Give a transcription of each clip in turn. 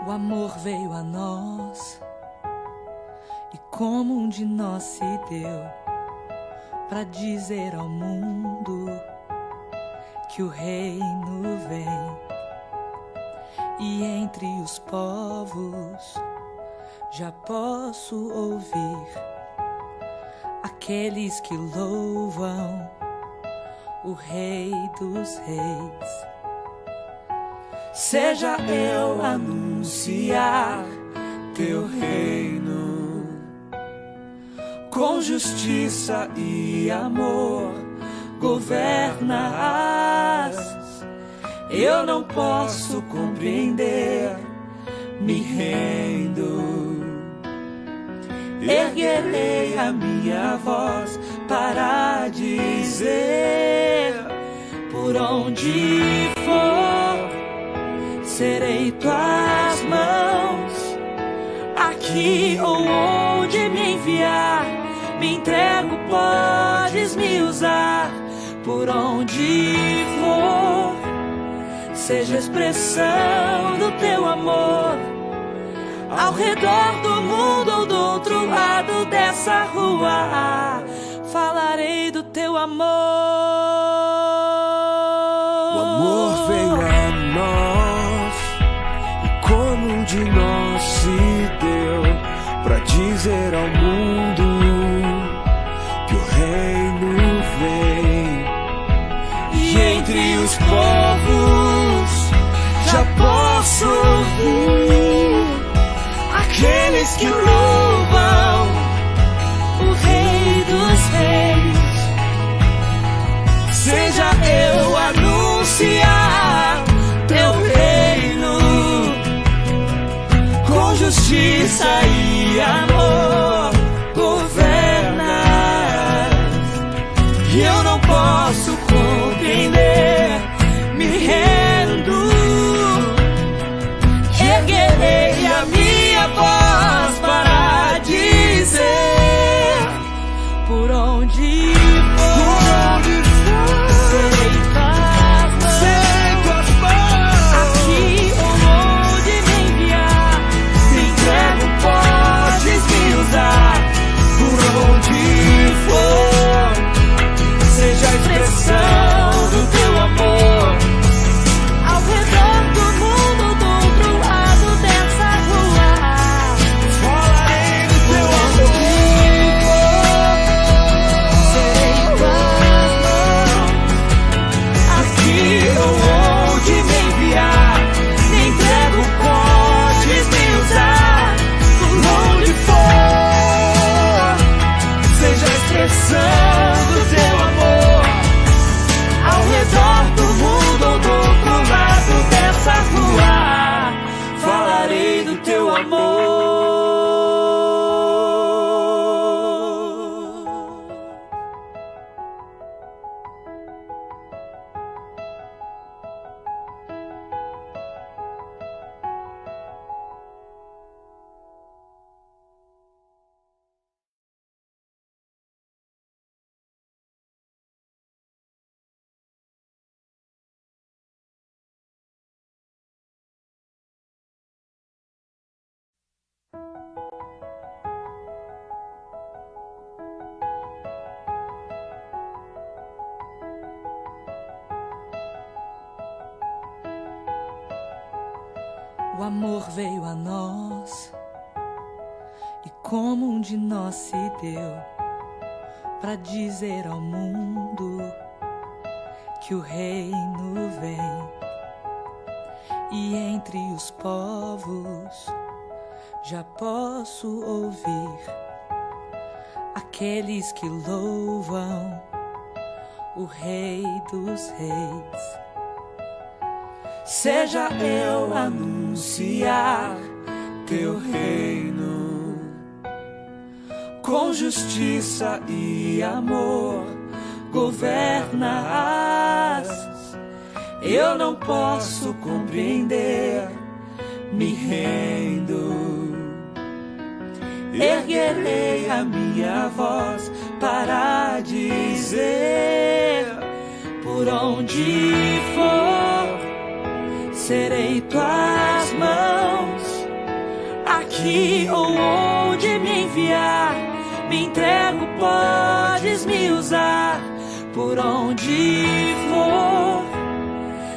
O amor veio a nós e como um de nós se deu para dizer ao mundo que o reino vem. E entre os povos já posso ouvir aqueles que louvam o Rei dos Reis. Seja eu anunciar teu reino com justiça e amor governas. Eu não posso compreender, me rendo. Erguerei a minha voz para dizer: por onde for, serei tuas mãos. Aqui ou onde me enviar, me entrego, podes me usar. Por onde for, seja a expressão do teu amor. Ao redor do mundo ou do outro lado dessa rua, falarei do teu amor. O amor veio a nós e como um de nós se deu pra dizer ao mundo que o reino vem. E entre os povos já posso ouvir aqueles que louvam o Rei dos Reis. Seja eu anunciar teu reino com justiça e amor governas. E eu não posso compreender, me rendo. Erguerei a minha voz para dizer: por onde for, serei tuas mãos. Aqui ou onde me enviar, me entrego, podes me usar. Por onde for, seja a expressão do teu amor. Ao redor do mundo, do outro lado dessa rua, falarei do teu amor. Serei tuas mãos. Aqui ou onde me enviar, me entrego, podes me usar. Por onde for, seja a expressão do teu amor. Ao redor do mundo ou do outro lado dessa rua, falarei do teu amor. O amor veio a nós e como um de nós se deu para dizer ao mundo que o reino vem. E entre os povos já posso ouvir aqueles que louvam o Rei dos Reis. Seja eu anunciar teu reino com justiça e amor governas. Eu não posso compreender, me rendo. Erguerei a minha voz para dizer: por onde for, serei tuas mãos. aqui ou onde me enviar, me entrego, podes me usar. Por onde for,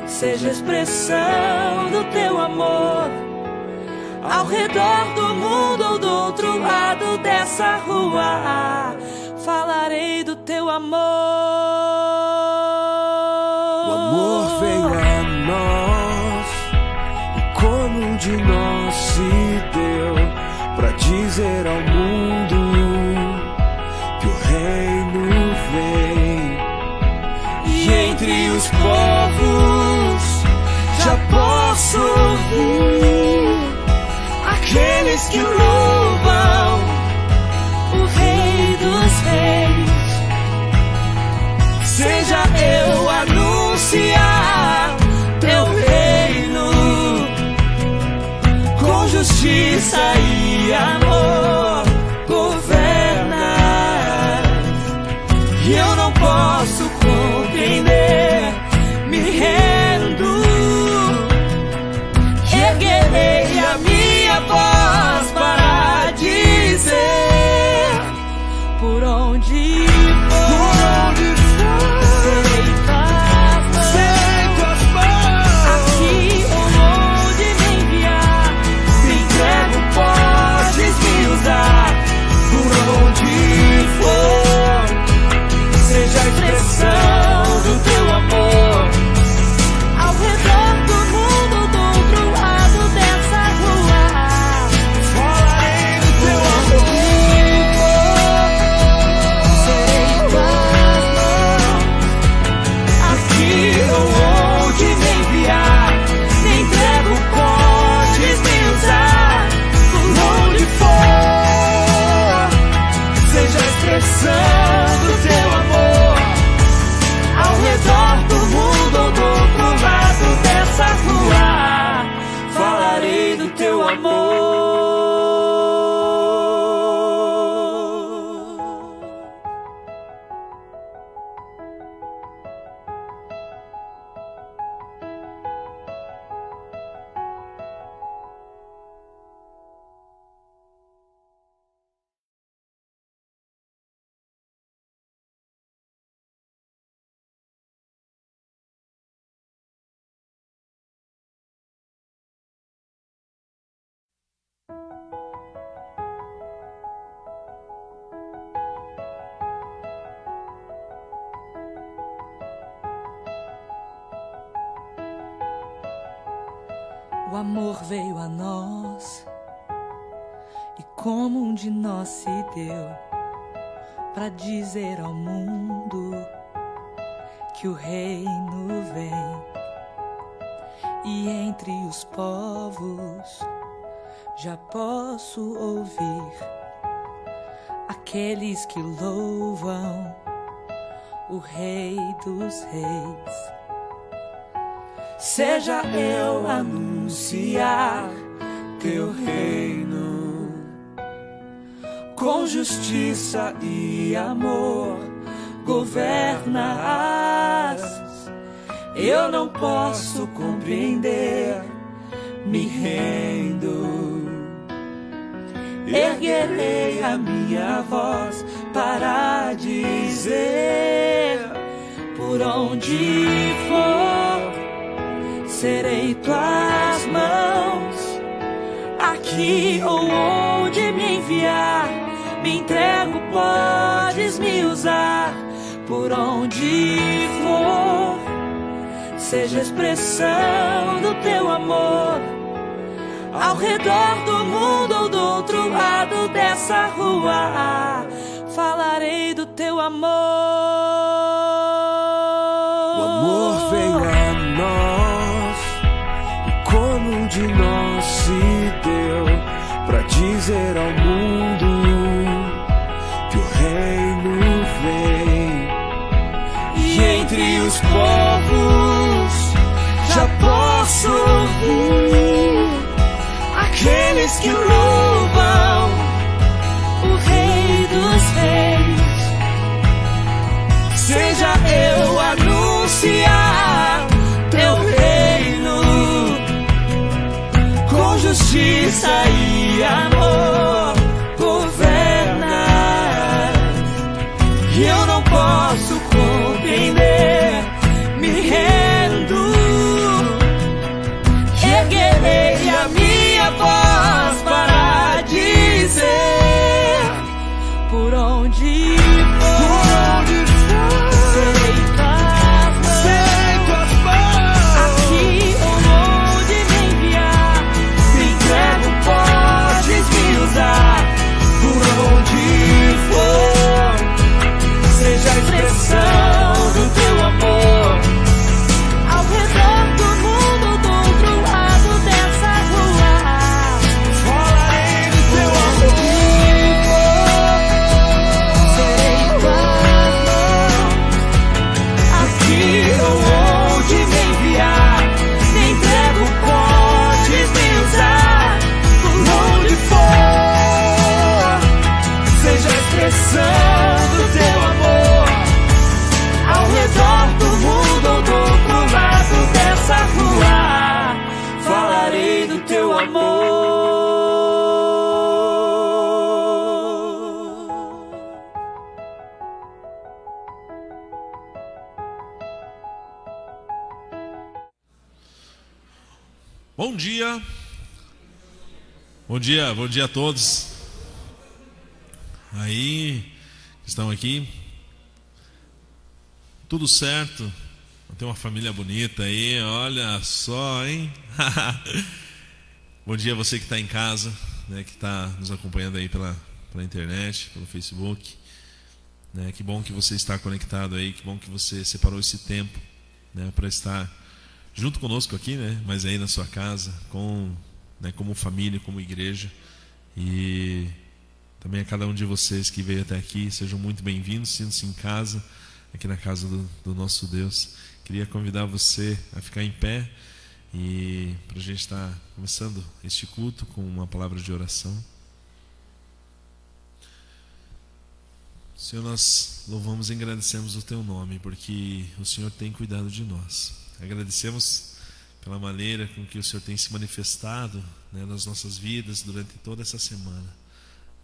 seja a expressão do teu amor. Ao redor do mundo ou do outro lado dessa rua, falarei do teu amor. O amor veio a nós, e como um de nós se deu, pra dizer ao mundo que o reino vem. E entre os povos já posso ouvir aqueles que o louvam, o Rei dos Reis. Seja eu anunciar teu reino com justiça e amor, governa. E eu não posso compreender, me rendo, erguerei a minha voz para dizer: por onde do teu amor, ao redor do mundo ou do outro lado dessa rua, falarei do teu amor. O amor veio a nós, e como um de nós se deu, para dizer ao mundo que o reino vem. E entre os povos já posso ouvir aqueles que louvam o Rei dos Reis. Seja eu anunciar teu reino com justiça e amor, governas. Eu não posso compreender, me rendo, erguerei a minha voz para dizer: por onde for, serei tuas mãos. Aqui ou onde me enviar, me entrego, podes me usar. Por onde for, seja a expressão do teu amor. Ao redor do mundo ou do outro lado dessa rua, falarei do teu amor. O amor veio a nós, e como um de nós se deu, pra dizer ao mundo que o reino vem. E entre os povos já posso ouvir aqueles que louvam o Rei dos Reis. Seja eu anunciar teu reino com justiça e amor. a minha voz para dizer por onde for, serei tuas mãos. Aqui ou onde me enviar, me entrego, podes me usar. Por onde for, seja a expressão do teu amor. Ao redor do mundo, do outro lado dessa rua, falarei do teu amor. Serei tuas mãos. Aqui ou onde me enviar, me entrego, podes me usar. Por onde for, seja a expressão do teu amor. Ao redor do mundo ou do outro lado dessa rua, falarei do teu amor. Bom dia. Bom dia a todos. Aí, estão aqui. Tudo certo? Tem uma família bonita aí, olha só, hein? Bom dia a você que está em casa, né, que está nos acompanhando aí pela internet, pelo Facebook, né? Que bom que você está conectado aí, que bom que você separou esse tempo, né, para estar junto conosco aqui, né, mas aí na sua casa, né, como família, como igreja. E também a cada um de vocês que veio até aqui, sejam muito bem-vindos, sintam-se em casa, aqui na casa do nosso Deus. Queria convidar você a ficar em pé e para a gente estar começando este culto com uma palavra de oração. Senhor, nós louvamos e agradecemos o Teu nome, porque o Senhor tem cuidado de nós. Agradecemos pela maneira com que o Senhor tem se manifestado, né, nas nossas vidas durante toda essa semana.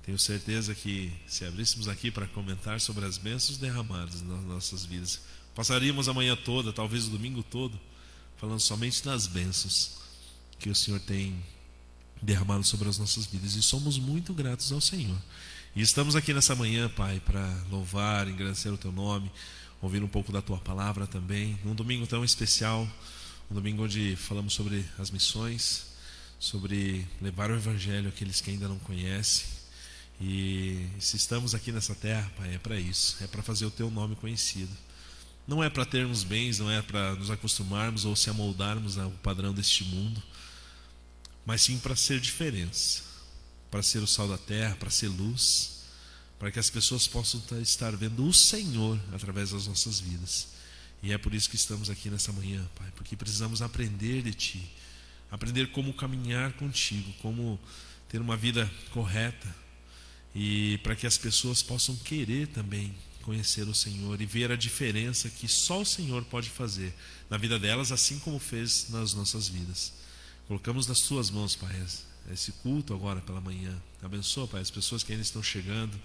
Tenho certeza que se abríssemos aqui para comentar sobre as bênçãos derramadas nas nossas vidas, passaríamos a manhã toda, talvez o domingo todo, falando somente das bênçãos que o Senhor tem derramado sobre as nossas vidas. E somos muito gratos ao Senhor. E estamos aqui nessa manhã, Pai, para louvar, engrandecer o Teu nome, ouvir um pouco da Tua palavra também. Num domingo tão especial, um domingo onde falamos sobre as missões, sobre levar o Evangelho àqueles que ainda não conhecem. E se estamos aqui nessa terra, Pai, é para isso, é para fazer o Teu nome conhecido. Não é para termos bens, não é para nos acostumarmos ou se amoldarmos ao padrão deste mundo, mas sim para ser diferença, para ser o sal da terra, para ser luz, para que as pessoas possam estar vendo o Senhor através das nossas vidas. E é por isso que estamos aqui nessa manhã, Pai, porque precisamos aprender de Ti, aprender como caminhar contigo, como ter uma vida correta, e para que as pessoas possam querer também conhecer o Senhor e ver a diferença que só o Senhor pode fazer na vida delas, assim como fez nas nossas vidas. Colocamos nas Tuas mãos, Pai, esse culto agora pela manhã. Abençoa, Pai, as pessoas que ainda estão chegando,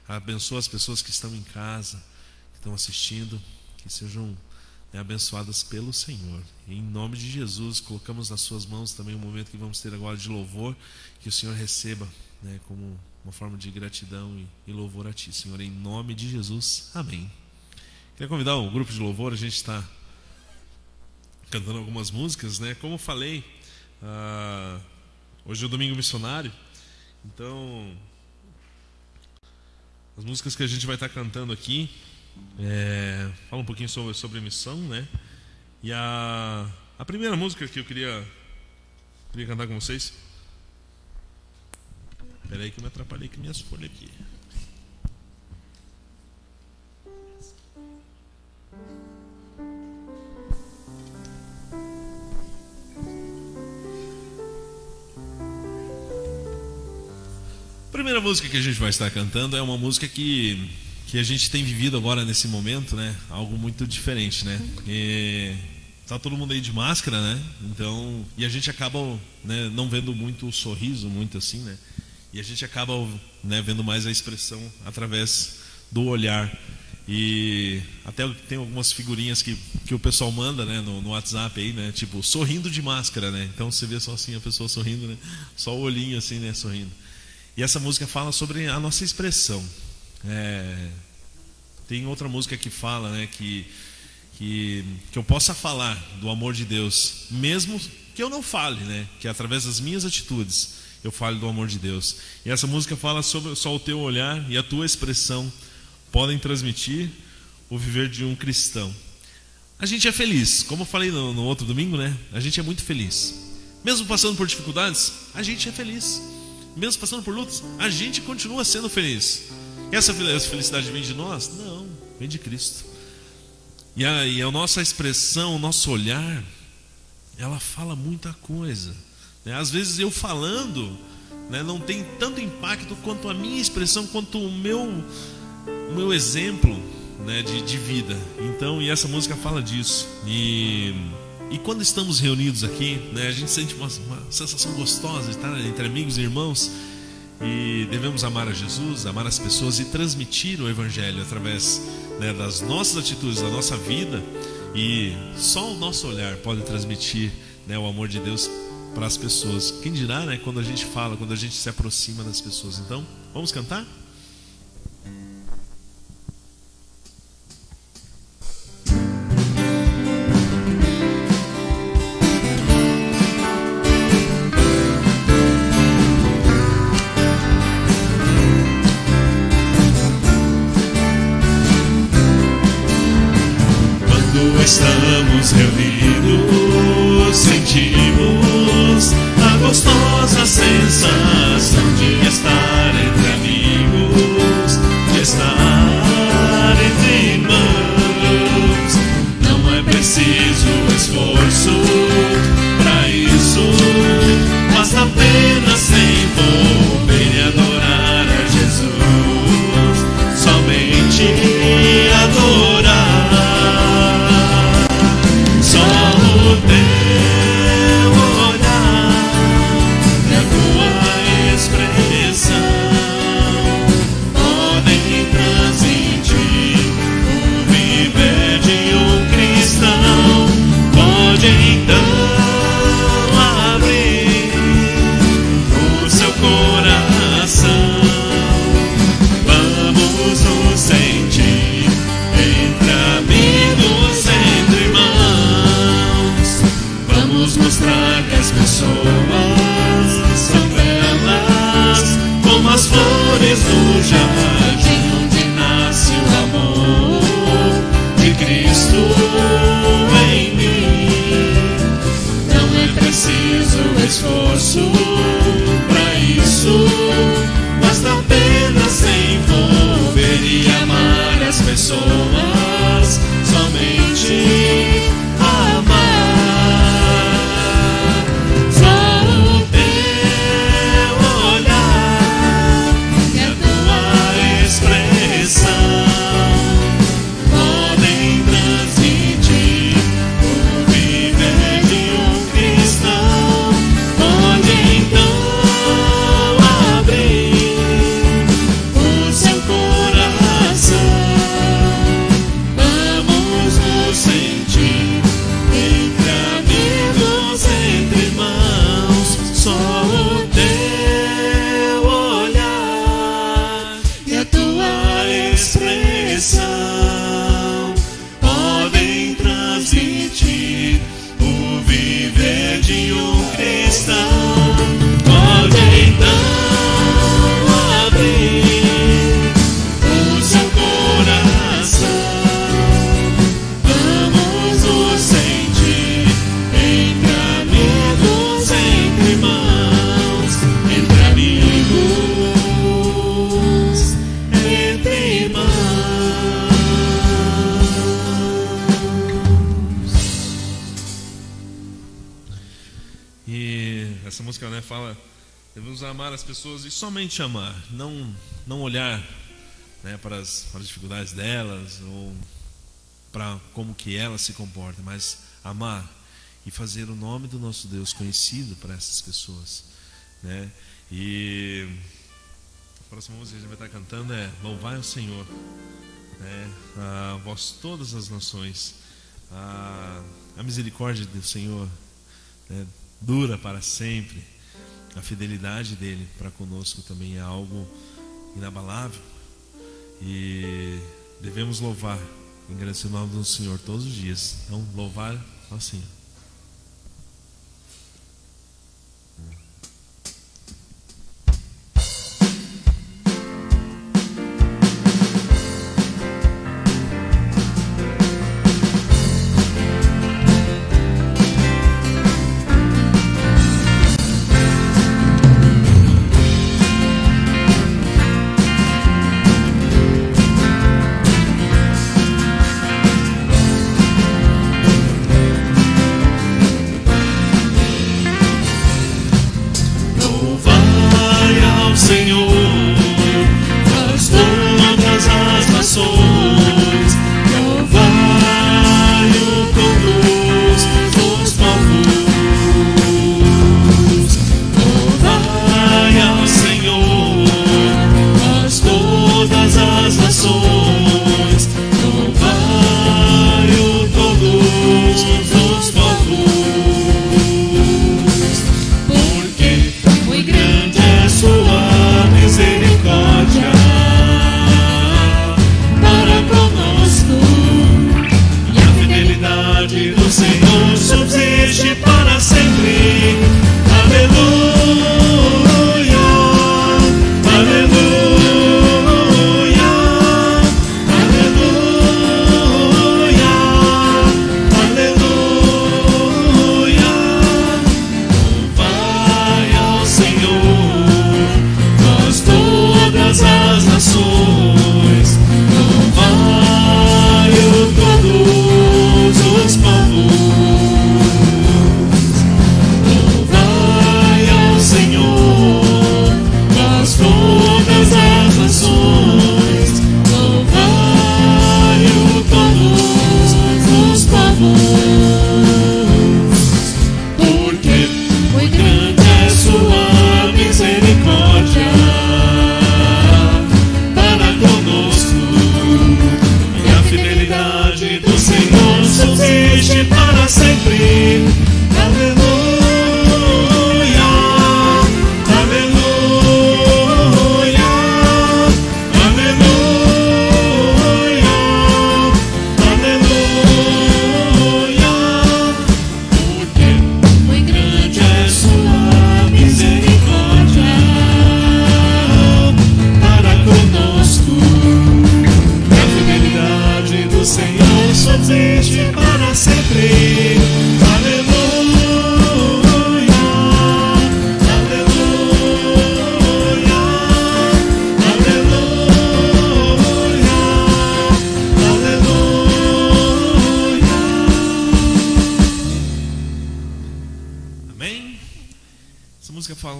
abençoa as pessoas que estão em casa, que estão assistindo, que sejam, né, abençoadas pelo Senhor. E em nome de Jesus, colocamos nas Suas mãos também o momento que vamos ter agora de louvor, que o Senhor receba, né, como uma forma de gratidão e louvor a Ti, Senhor, em nome de Jesus, amém. Queria convidar o grupo de louvor, a gente está cantando algumas músicas, né? Como eu falei, hoje é o domingo missionário, então as músicas que a gente vai estar cantando aqui fala um pouquinho sobre missão, né? E a primeira música que eu queria cantar com vocês. Espera aí que eu me atrapalhei com minhas folhas aqui. A primeira música que a gente vai estar cantando é uma música que a gente tem vivido agora nesse momento, né? Algo muito diferente, né? Tá todo mundo aí de máscara, né? Então, e a gente acaba, né, não vendo muito o sorriso, muito assim, né? E a gente acaba, né, vendo mais a expressão através do olhar. E até tem algumas figurinhas que o pessoal manda, né, no WhatsApp aí, né, tipo, sorrindo de máscara, né? Então você vê só assim a pessoa sorrindo, né? Só o olhinho assim, né, sorrindo. E essa música fala sobre a nossa expressão. Tem outra música que fala, né, que eu possa falar do amor de Deus, mesmo que eu não fale, né, que através das minhas atitudes eu fale do amor de Deus. E essa música fala sobre só o teu olhar e a tua expressão podem transmitir o viver de um cristão. A gente é feliz, como eu falei no outro domingo, né? A gente é muito feliz. Mesmo passando por dificuldades, a gente é feliz. Mesmo passando por lutas, a gente continua sendo feliz. E essa felicidade vem de nós? Não, vem de Cristo. E a nossa expressão, o nosso olhar, ela fala muita coisa, né? Às vezes eu falando, né, não tem tanto impacto quanto a minha expressão, quanto o meu exemplo, né, de vida. Então, e essa música fala disso. E quando estamos reunidos aqui, né, a gente sente uma sensação gostosa de estar entre amigos e irmãos. E devemos amar a Jesus, amar as pessoas e transmitir o Evangelho através, né, das nossas atitudes, da nossa vida. E só o nosso olhar pode transmitir, né, o amor de Deus para as pessoas. Quem dirá, né, quando a gente fala, quando a gente se aproxima das pessoas. Então, vamos cantar? Estamos reunidos, sentimos a gostosa sensação de estar entre amigos, de estar entre irmãos. Não é preciso esforço para isso, basta apenas se envolver e adorar a Jesus, somente adorar. O teu olhar e a tua expressão podem transmitir o viver de um cristão. Pode então abrir o seu coração. Vamos nos sentir entre amigos, entre irmãos. Vamos mostrar que as pessoas são belas como as flores do jardim onde nasce o amor de Cristo em mim. Não é preciso esforço para isso, basta apenas se envolver e amar as pessoas, somente amar. Fala, devemos amar as pessoas e somente amar, não olhar, né, para as dificuldades delas ou para como que elas se comportam, mas amar e fazer o nome do nosso Deus conhecido para essas pessoas, né? E a próxima música que a gente vai estar cantando é Louvai o Senhor, né? A vós todas as nações. A misericórdia do Senhor, né, dura para sempre. A fidelidade dele para conosco também é algo inabalável. E devemos louvar, engrandecer o nome do Senhor todos os dias. Então, louvar ao Senhor.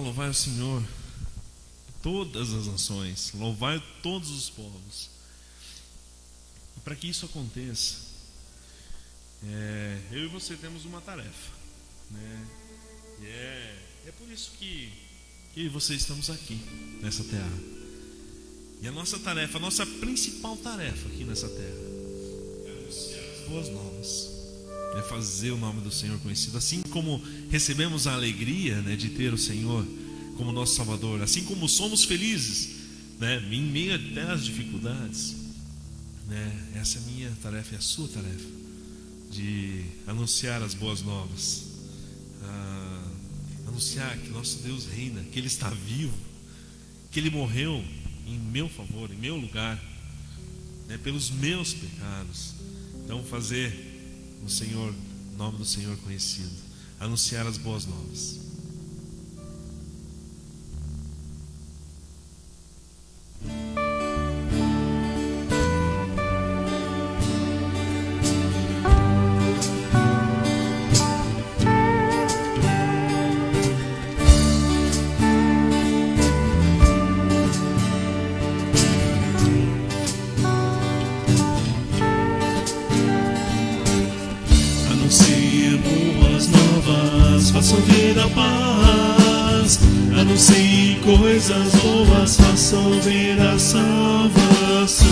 Louvai o Senhor, todas as nações, louvai todos os povos. E para que isso aconteça, eu e você temos uma tarefa, né? E é por isso que eu e você estamos aqui nessa terra. E a nossa tarefa, a nossa principal tarefa aqui nessa terra é anunciar as boas novas, é fazer o nome do Senhor conhecido. Assim como recebemos a alegria, né, de ter o Senhor como nosso Salvador, assim como somos felizes, né, em meio até às dificuldades, né, essa é a minha tarefa e a sua tarefa, de anunciar as boas novas, anunciar que nosso Deus reina, que Ele está vivo, que Ele morreu em meu favor, em meu lugar, né, pelos meus pecados. Então fazer o Senhor, o nome do Senhor conhecido, anunciar as boas novas. Façam vir a paz, anunciem coisas boas, façam vir a salvação.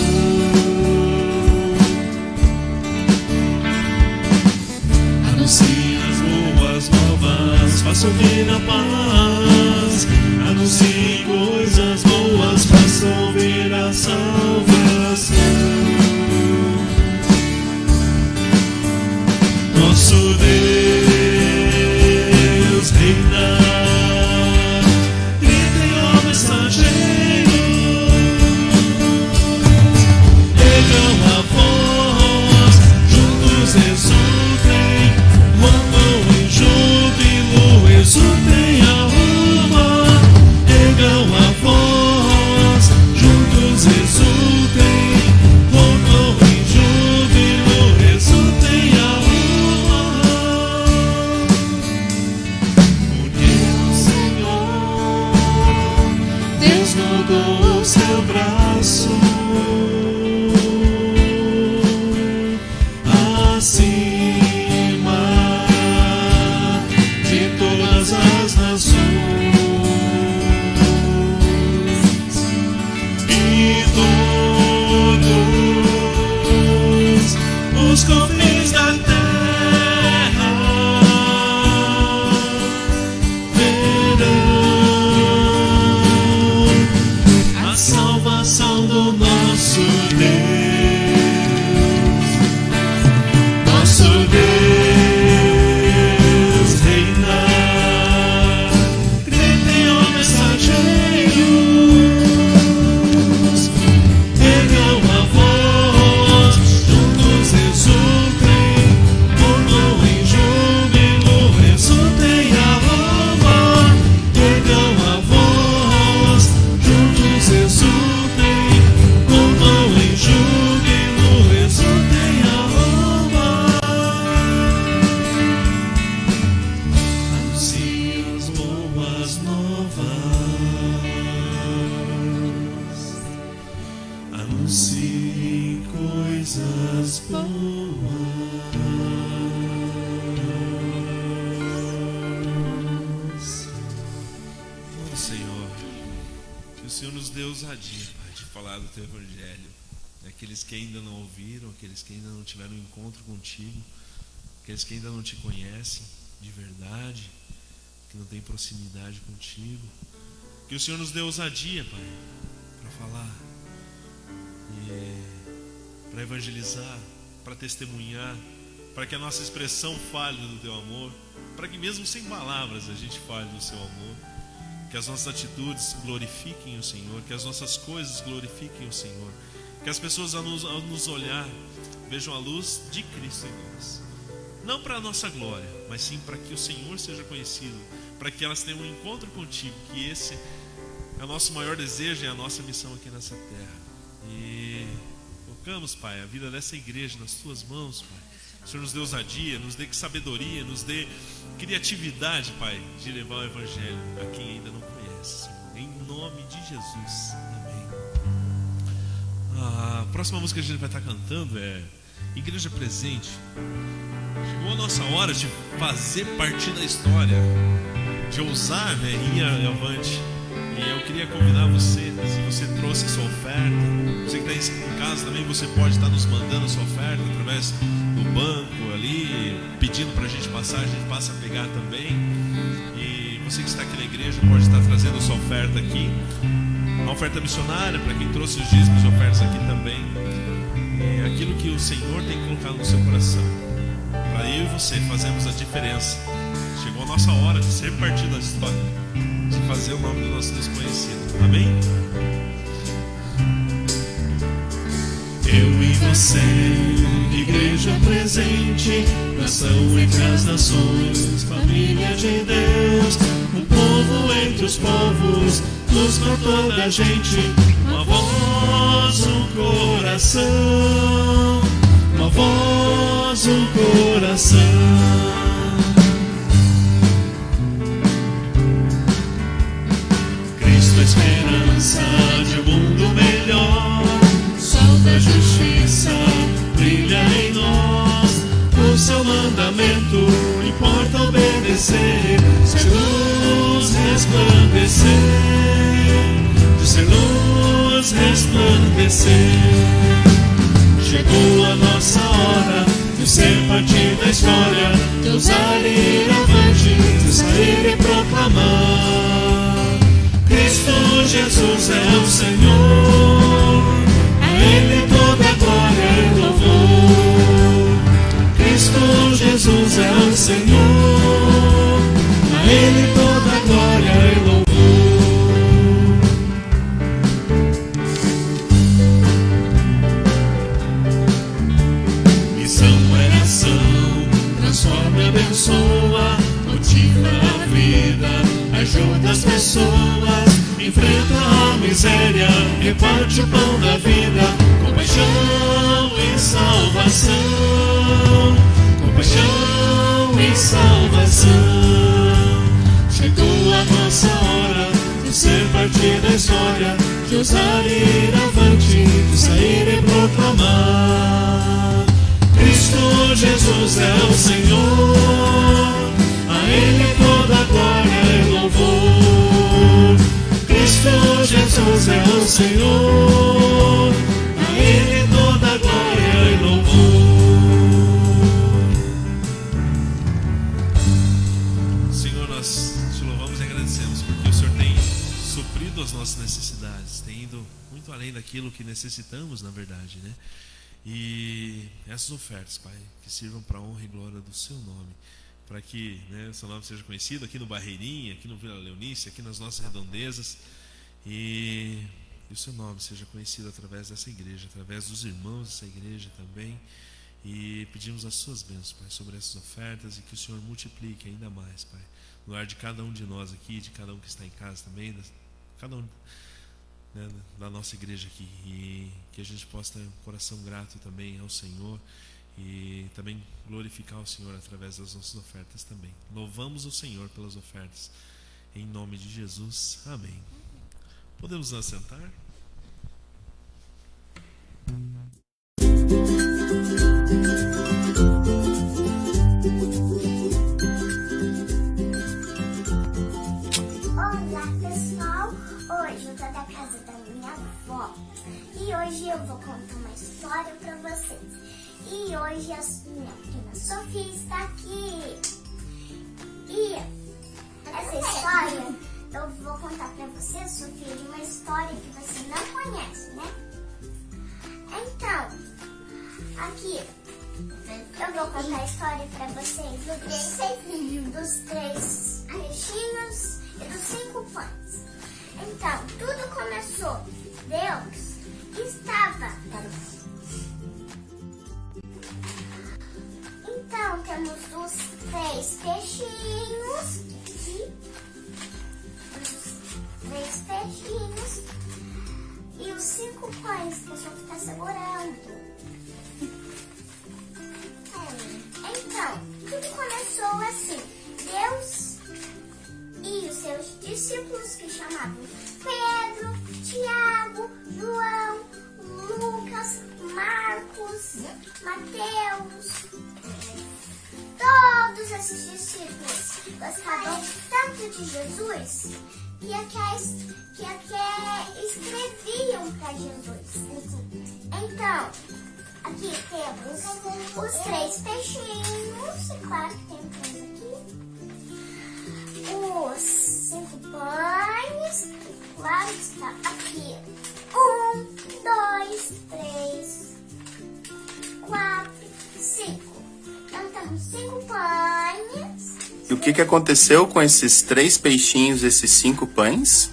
possa ouvir a paz. Anuncie coisas boas, possa ouvir a salvação. Nosso Deus reina. Gritem, ó mensageiros, ergam a voz, juntos exultem, mandam em júbilo, exultem a alma. Ergam a voz, juntos exultem, mandam em júbilo, exultem a alma. Mudou o seu braço acima de todas as nações, e todos os confins da terra salvação do nosso Deus. Nosso Deus reina. Gritem, ó mensageiros, ergam a voz, juntos exultem, tornam em júbilo, exultem a alma. Ergam a voz, juntos exultem, como em júbilo, exultem a alma. Anuncie as boas novas, anuncie coisas boas. Oh, Senhor, que o Senhor nos dê ousadia, Pai, de falar do Teu Evangelho. Aqueles que ainda não ouviram, aqueles que ainda não tiveram um encontro contigo, aqueles que ainda não te conhecem de verdade, que não têm proximidade contigo. Que o Senhor nos dê ousadia, Pai, para falar, para evangelizar, para testemunhar, para que a nossa expressão fale do Teu amor, para que mesmo sem palavras a gente fale do Seu amor. Que as nossas atitudes glorifiquem o Senhor, que as nossas coisas glorifiquem o Senhor, que as pessoas ao nos olhar vejam a luz de Cristo em nós, não para a nossa glória, mas sim para que o Senhor seja conhecido, para que elas tenham um encontro contigo, que esse é o nosso maior desejo e a nossa missão aqui nessa terra. E colocamos, Pai, a vida dessa igreja nas Tuas mãos, Pai. O Senhor nos dê ousadia, nos dê sabedoria, nos dê criatividade, Pai, de levar o Evangelho a quem ainda não conhece, Senhor. Em nome de Jesus. Amém. A próxima música que a gente vai estar cantando é Igreja Presente. Chegou a nossa hora de fazer parte da história, de ousar, né, ir avante. E eu queria convidar você, se você trouxe a sua oferta, você que está em casa também, você pode estar nos mandando a sua oferta através do banco ali, pedindo para a gente passar, a gente passa a pegar também. E você que está aqui na igreja pode estar trazendo a sua oferta aqui, uma oferta missionária para quem trouxe os dízimos e ofertas aqui também. É aquilo que o Senhor tem colocado no seu coração, para eu e você fazermos a diferença. Chegou a nossa hora de ser parte da história, de fazer o nome do nosso Deus conhecido. Amém? Eu e você, igreja presente, nação entre as nações, família de Deus, um povo entre os povos, luz para toda a gente, uma voz, um coração, uma voz, um coração. Esperança de um mundo melhor, sol da justiça brilha em nós. O seu mandamento importa obedecer, ser luz resplandecer, de ser luz resplandecer. Chegou a nossa hora de ser parte da história, de ousar ir avante, de sair e proclamar. Cristo Jesus é o Senhor, a Ele toda glória e louvor. Cristo Jesus é o Senhor, a Ele toda glória e louvor. Missão é ação, transforma e abençoa, motiva a vida, ajuda as pessoas, enfrenta a miséria, reparte o pão da vida, compaixão e salvação, compaixão e salvação. Chegou a nossa hora de ser parte da história, de ousar ir avante, de sair e proclamar. Cristo Jesus é o Senhor, a Ele toda glória e louvor. Cristo Jesus é o Senhor, a Ele toda glória e louvor. Senhor, nós te louvamos e agradecemos porque o Senhor tem suprido as nossas necessidades, tem ido muito além daquilo que necessitamos, na verdade, né? E essas ofertas, Pai, que sirvam para a honra e glória do Seu nome, para que, né, o Seu nome seja conhecido aqui no Barreirinha, aqui no Vila Leonice, aqui nas nossas redondezas, e o Seu nome seja conhecido através dessa igreja, através dos irmãos dessa igreja também. E pedimos as Suas bênçãos, Pai, sobre essas ofertas, e que o Senhor multiplique ainda mais, Pai, no lar de cada um de nós aqui, de cada um que está em casa também, cada um, né, da nossa igreja aqui, e que a gente possa ter um coração grato também ao Senhor e também glorificar o Senhor através das nossas ofertas também. Louvamos o Senhor pelas ofertas, em nome de Jesus, amém. Podemos nos assentar? Olá pessoal, hoje eu tô da casa da minha avó e hoje eu vou contar uma história pra vocês. E hoje a minha prima Sofia está aqui. E essa história eu vou contar pra você, Sofia, de uma história que você não conhece, né? Então, aqui eu vou contar a história pra vocês dos 3 peixinhos e dos 5 pães. Então, tudo começou. Deus estava. Então, temos os 3 peixinhos e os 5 pães que a Sofia está segurando. Então, tudo começou assim. Deus e os seus discípulos, que chamavam Pedro, Tiago, João, Lucas, Marcos, Mateus, todos esses discípulos gostavam tanto de Jesus que até escreviam para Jesus. Então, aqui temos os 3 peixinhos, é claro que tem 3 aqui. Os 5 pães, claro que está aqui. 1, 2, 3, 4, 5. Então temos 5 pães. E o que aconteceu com esses 3 peixinhos, esses 5 pães?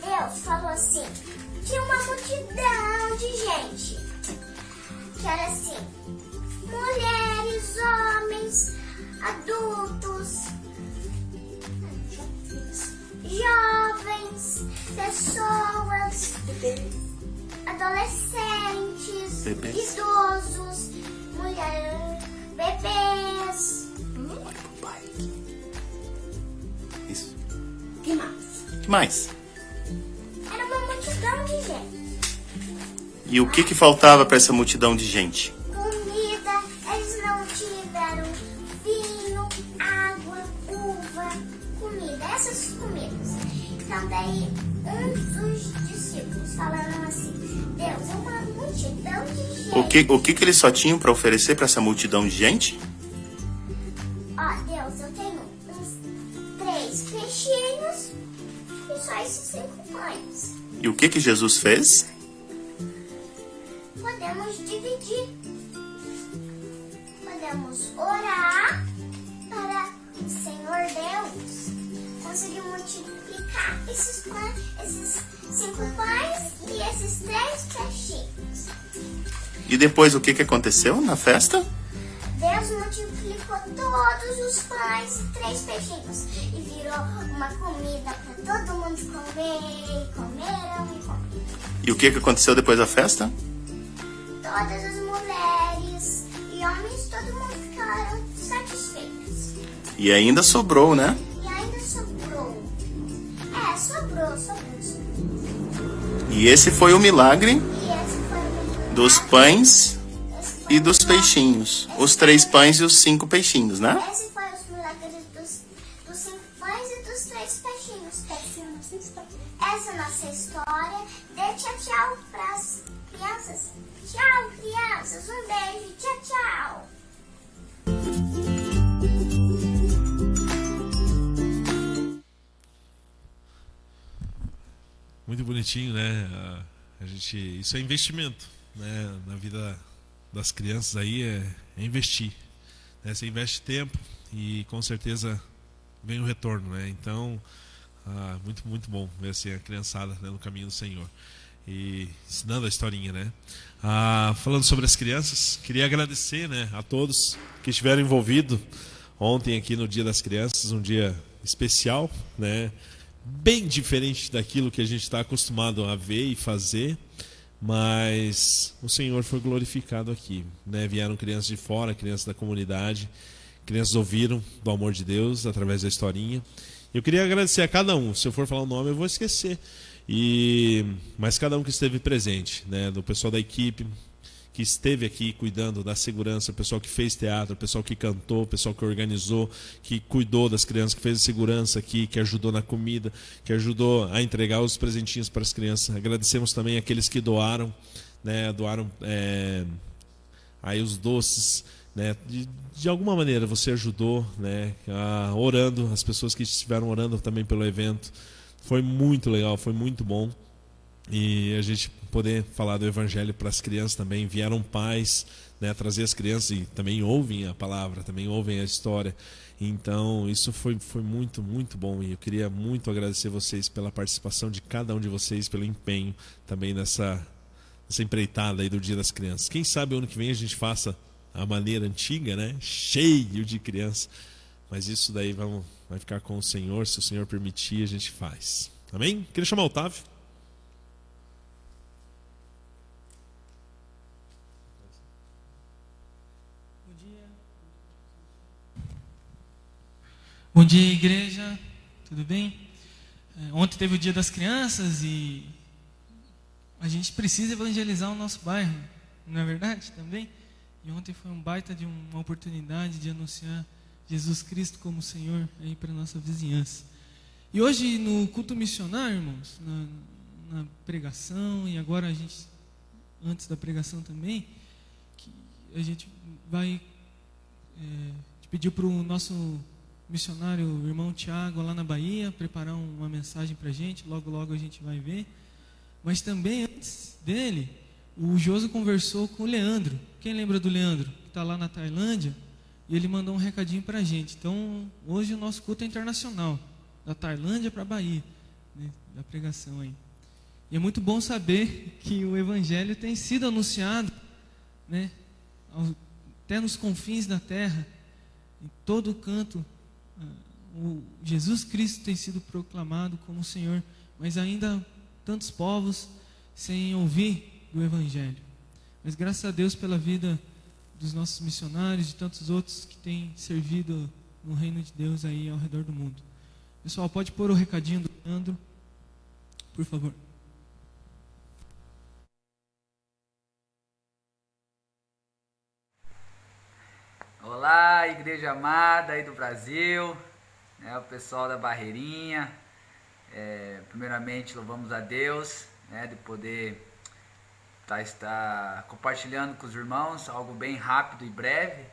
Deus falou assim, tinha uma multidão de gente, que era assim, mulheres, homens, adultos, jovens, pessoas, adolescentes, idosos, bebês. Olha pro pai. Isso. Que mais? Que mais? Era uma multidão de gente. E o que faltava para essa multidão de gente? Comida, eles não tiveram vinho, água, uva, comida, essas comidas. Então daí, dos discípulos falaram assim, Deus, é uma multidão de gente. O que eles só tinham para oferecer para essa multidão de gente? Ó, Deus, eu tenho uns 3 peixinhos só esses 5 pães. E o que Jesus fez? Podemos dividir. Podemos orar para o Senhor Deus conseguir multiplicar esses 5 pães e esses 3 peixinhos. E depois o que aconteceu na festa? Deus multiplicou todos os pães e 3 peixinhos e virou uma comida para todo mundo comer. E comeram e comeram. E o que aconteceu depois da festa? Todas as mulheres e homens, todo mundo ficaram satisfeitos. E ainda sobrou, né? E ainda sobrou. Sobrou. E esse foi o milagre E esse foi o milagre dos pães Esse e dos foi o milagre. peixinhos. Os 3 pães e os 5 peixinhos, né? Esse foi os milagres dos 5 pães e dos 3 peixinhos. Essa é a nossa história. Dê tchau para as crianças. Tchau, crianças. Um beijo. Tchau. Muito bonitinho, né? Isso é investimento, né? Na vida das crianças aí é investir, né? Você investe tempo e com certeza vem o retorno, né? Então, muito bom ver assim a criançada, né, no caminho do Senhor e ensinando a historinha, né? Falando sobre as crianças, queria agradecer, né, a todos que estiveram envolvidos ontem aqui no Dia das Crianças, um dia especial, né? Bem diferente daquilo que a gente está acostumado a ver e fazer, mas o Senhor foi glorificado aqui, né? Vieram crianças de fora, crianças da comunidade, crianças ouviram do amor de Deus através da historinha. Eu queria agradecer a cada um. Se eu for falar o nome eu vou esquecer, mas cada um que esteve presente, né? Do pessoal da equipe que esteve aqui cuidando da segurança, o pessoal que fez teatro, o pessoal que cantou, o pessoal que organizou, que cuidou das crianças, que fez a segurança aqui, que ajudou na comida, que ajudou a entregar os presentinhos para as crianças. Agradecemos também aqueles que doaram, né? Doaram aí os doces, né? De alguma maneira você ajudou, né? Orando, as pessoas que estiveram orando também pelo evento. Foi muito legal, foi muito bom. E a gente poder falar do Evangelho para as crianças também. Vieram pais, né, trazer as crianças e também ouvem a palavra, também ouvem a história. Então isso foi muito bom. E eu queria muito agradecer vocês pela participação de cada um de vocês, pelo empenho também nessa empreitada aí do Dia das Crianças. Quem sabe ano que vem a gente faça a maneira antiga, né, cheio de criança. Mas isso daí vai ficar com o Senhor. Se o Senhor permitir, a gente faz. Amém? Queria chamar o Otávio. Bom dia, igreja, tudo bem? Ontem teve o Dia das Crianças e a gente precisa evangelizar o nosso bairro, não é verdade também? E ontem foi um baita de uma oportunidade de anunciar Jesus Cristo como Senhor aí para a nossa vizinhança. E hoje no culto missionário, irmãos, na pregação e agora a gente, antes da pregação também, que a gente vai pedir para o nosso missionário, o irmão Tiago, lá na Bahia, preparar uma mensagem para a gente, logo a gente vai ver. Mas também, antes dele, o Joso conversou com o Leandro. Quem lembra do Leandro? Que está lá na Tailândia, e ele mandou um recadinho para a gente. Então, hoje o nosso culto é internacional, da Tailândia para a Bahia, né, da pregação aí. E é muito bom saber que o Evangelho tem sido anunciado, né, até nos confins da terra, em todo canto. O Jesus Cristo tem sido proclamado como Senhor, mas ainda tantos povos sem ouvir do Evangelho. Mas graças a Deus pela vida dos nossos missionários e tantos outros que têm servido no reino de Deus aí ao redor do mundo. Pessoal, pode pôr o recadinho do Leandro, por favor. Olá, igreja amada aí do Brasil, né, o pessoal da Barreirinha. Primeiramente louvamos a Deus, né, de poder estar compartilhando com os irmãos algo bem rápido e breve.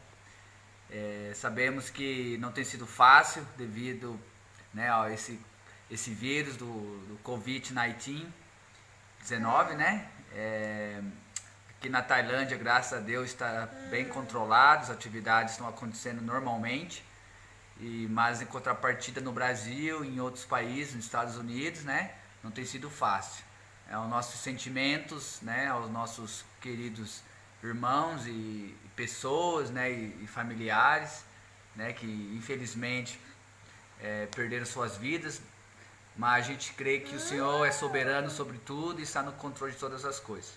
Sabemos que não tem sido fácil devido, né, a esse esse vírus do Covid-19, né? Aqui na Tailândia, graças a Deus, está bem controlado, as atividades estão acontecendo normalmente, mas em contrapartida no Brasil, em outros países, nos Estados Unidos, né? Não tem sido fácil. Os nossos sentimentos, né? Aos nossos queridos irmãos e pessoas, né? E familiares, né? Que infelizmente perderam suas vidas, mas a gente crê que o Senhor é soberano sobre tudo e está no controle de todas as coisas.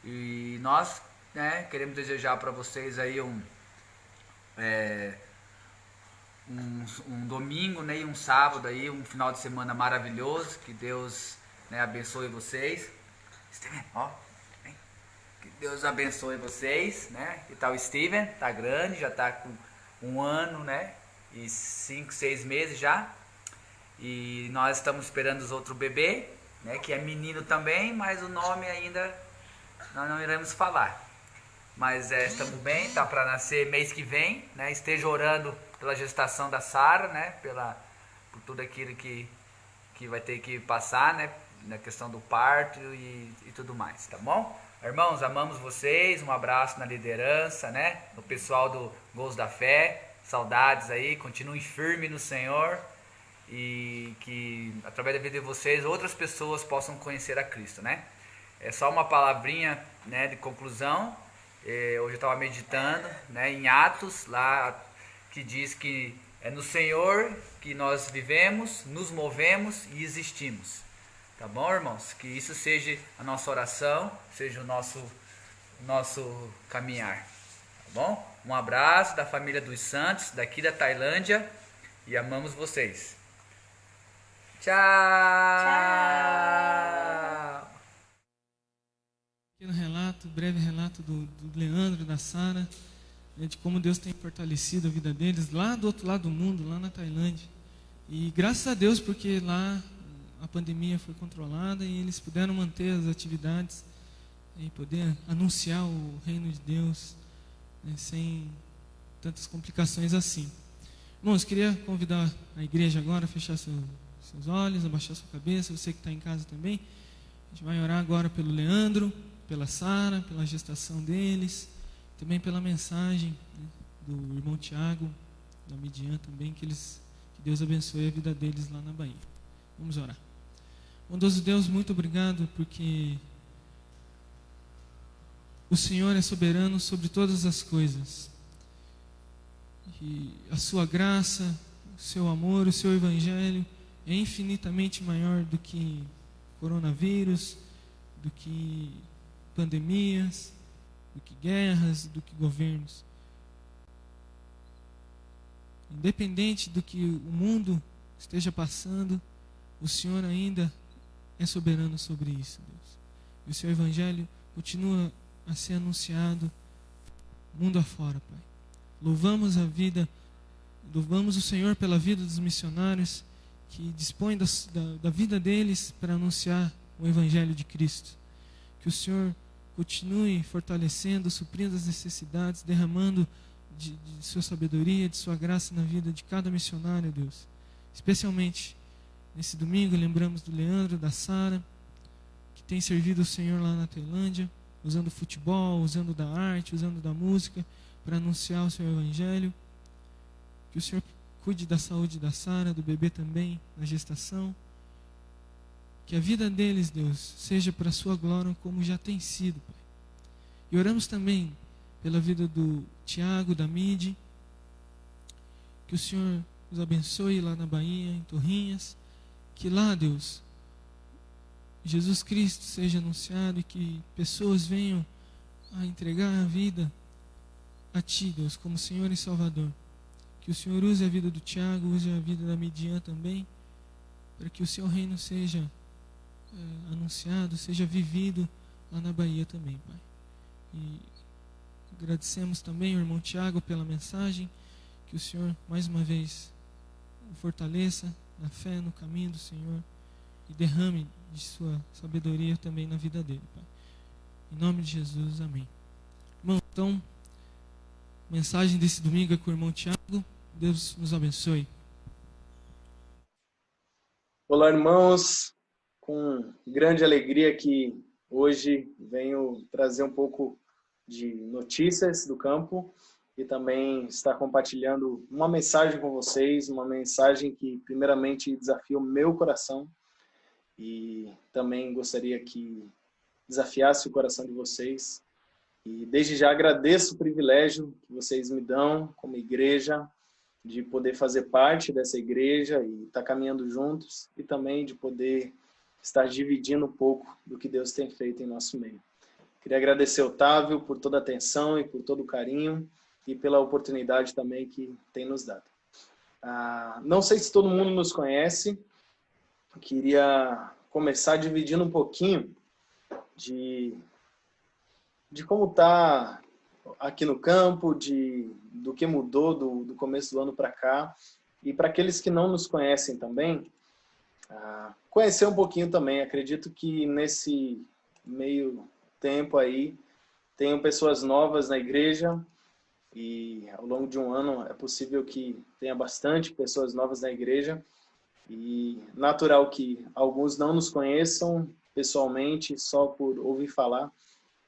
E nós, né, queremos desejar para vocês aí um domingo, né, e um sábado aí, um final de semana maravilhoso. Que Deus, né, abençoe vocês. Steven, ó, vem. Que Deus abençoe vocês, né? Que tal o Steven? Tá grande, já tá com 1 ano, né? E 5, 6 meses já. E nós estamos esperando os outros bebê, né? Que é menino também, mas o nome ainda nós não iremos falar. Mas estamos bem, tá para nascer mês que vem, né? Esteja orando pela gestação da Sara, né? Por tudo aquilo que vai ter que passar, né? Na questão do parto e tudo mais, tá bom? Irmãos, amamos vocês, um abraço na liderança, né? No pessoal do Gols da Fé, saudades aí, continuem firmes no Senhor e que através da vida de vocês outras pessoas possam conhecer a Cristo, né? É só uma palavrinha, né, de conclusão. Hoje eu estava meditando, né, em Atos, lá que diz que é no Senhor que nós vivemos, nos movemos e existimos. Tá bom, irmãos? Que isso seja a nossa oração, seja o nosso caminhar. Tá bom? Um abraço da família dos Santos, daqui da Tailândia, e amamos vocês. Tchau! Pequeno relato, breve relato do Leandro e da Sara, né, de como Deus tem fortalecido a vida deles lá do outro lado do mundo, lá na Tailândia. E graças a Deus, porque lá a pandemia foi controlada e eles puderam manter as atividades e poder anunciar o reino de Deus, né, sem tantas complicações assim. Irmãos, queria convidar a igreja agora a fechar seus olhos, abaixar sua cabeça, você que está em casa também. A gente vai orar agora pelo Leandro, pela Sara, pela gestação deles, também pela mensagem, né, do irmão Tiago, da Midian também, que Deus abençoe a vida deles lá na Bahia. Vamos orar. Bondoso Deus, muito obrigado porque o Senhor é soberano sobre todas as coisas. E a sua graça, o seu amor, o seu evangelho é infinitamente maior do que coronavírus, do que pandemias, do que guerras, do que governos. Independente do que o mundo esteja passando, o Senhor ainda é soberano sobre isso, Deus. E o seu evangelho continua a ser anunciado mundo afora, Pai. Louvamos o Senhor pela vida dos missionários que dispõem da vida deles para anunciar o evangelho de Cristo. Que o Senhor continue fortalecendo, suprindo as necessidades, derramando de sua sabedoria, de sua graça na vida de cada missionário, Deus. Especialmente nesse domingo, lembramos do Leandro, da Sara, que tem servido o Senhor lá na Tailândia, usando futebol, usando da arte, usando da música, para anunciar o seu evangelho. Que o Senhor cuide da saúde da Sara, do bebê também, na gestação. Que a vida deles, Deus, seja para a sua glória como já tem sido, Pai. E oramos também pela vida do Tiago, da Midi. Que o Senhor os abençoe lá na Bahia, em Torrinhas. Que lá, Deus, Jesus Cristo seja anunciado e que pessoas venham a entregar a vida a Ti, Deus, como Senhor e Salvador. Que o Senhor use a vida do Tiago, use a vida da Midian também, para que o Seu reino seja anunciado, seja vivido lá na Bahia também, Pai. E agradecemos também ao irmão Tiago pela mensagem, que o Senhor mais uma vez o fortaleça na fé, no caminho do Senhor e derrame de sua sabedoria também na vida dele, Pai. Em nome de Jesus, amém. Irmão, então, mensagem desse domingo é com o irmão Tiago. Deus nos abençoe. Olá, irmãos. Com grande alegria que hoje venho trazer um pouco de notícias do campo e também estar compartilhando uma mensagem com vocês, uma mensagem que primeiramente desafia o meu coração e também gostaria que desafiasse o coração de vocês. E desde já agradeço o privilégio que vocês me dão como igreja, de poder fazer parte dessa igreja e estar caminhando juntos e também de poder estar dividindo um pouco do que Deus tem feito em nosso meio. Queria agradecer ao Otávio por toda a atenção e por todo o carinho e pela oportunidade também que tem nos dado. Não sei se todo mundo nos conhece, queria começar dividindo um pouquinho de como está aqui no campo, do que mudou do começo do ano para cá. E para aqueles que não nos conhecem também, conhecer um pouquinho também. Acredito que nesse meio tempo aí, tenham pessoas novas na igreja e ao longo de um ano é possível que tenha bastante pessoas novas na igreja e natural que alguns não nos conheçam pessoalmente, só por ouvir falar.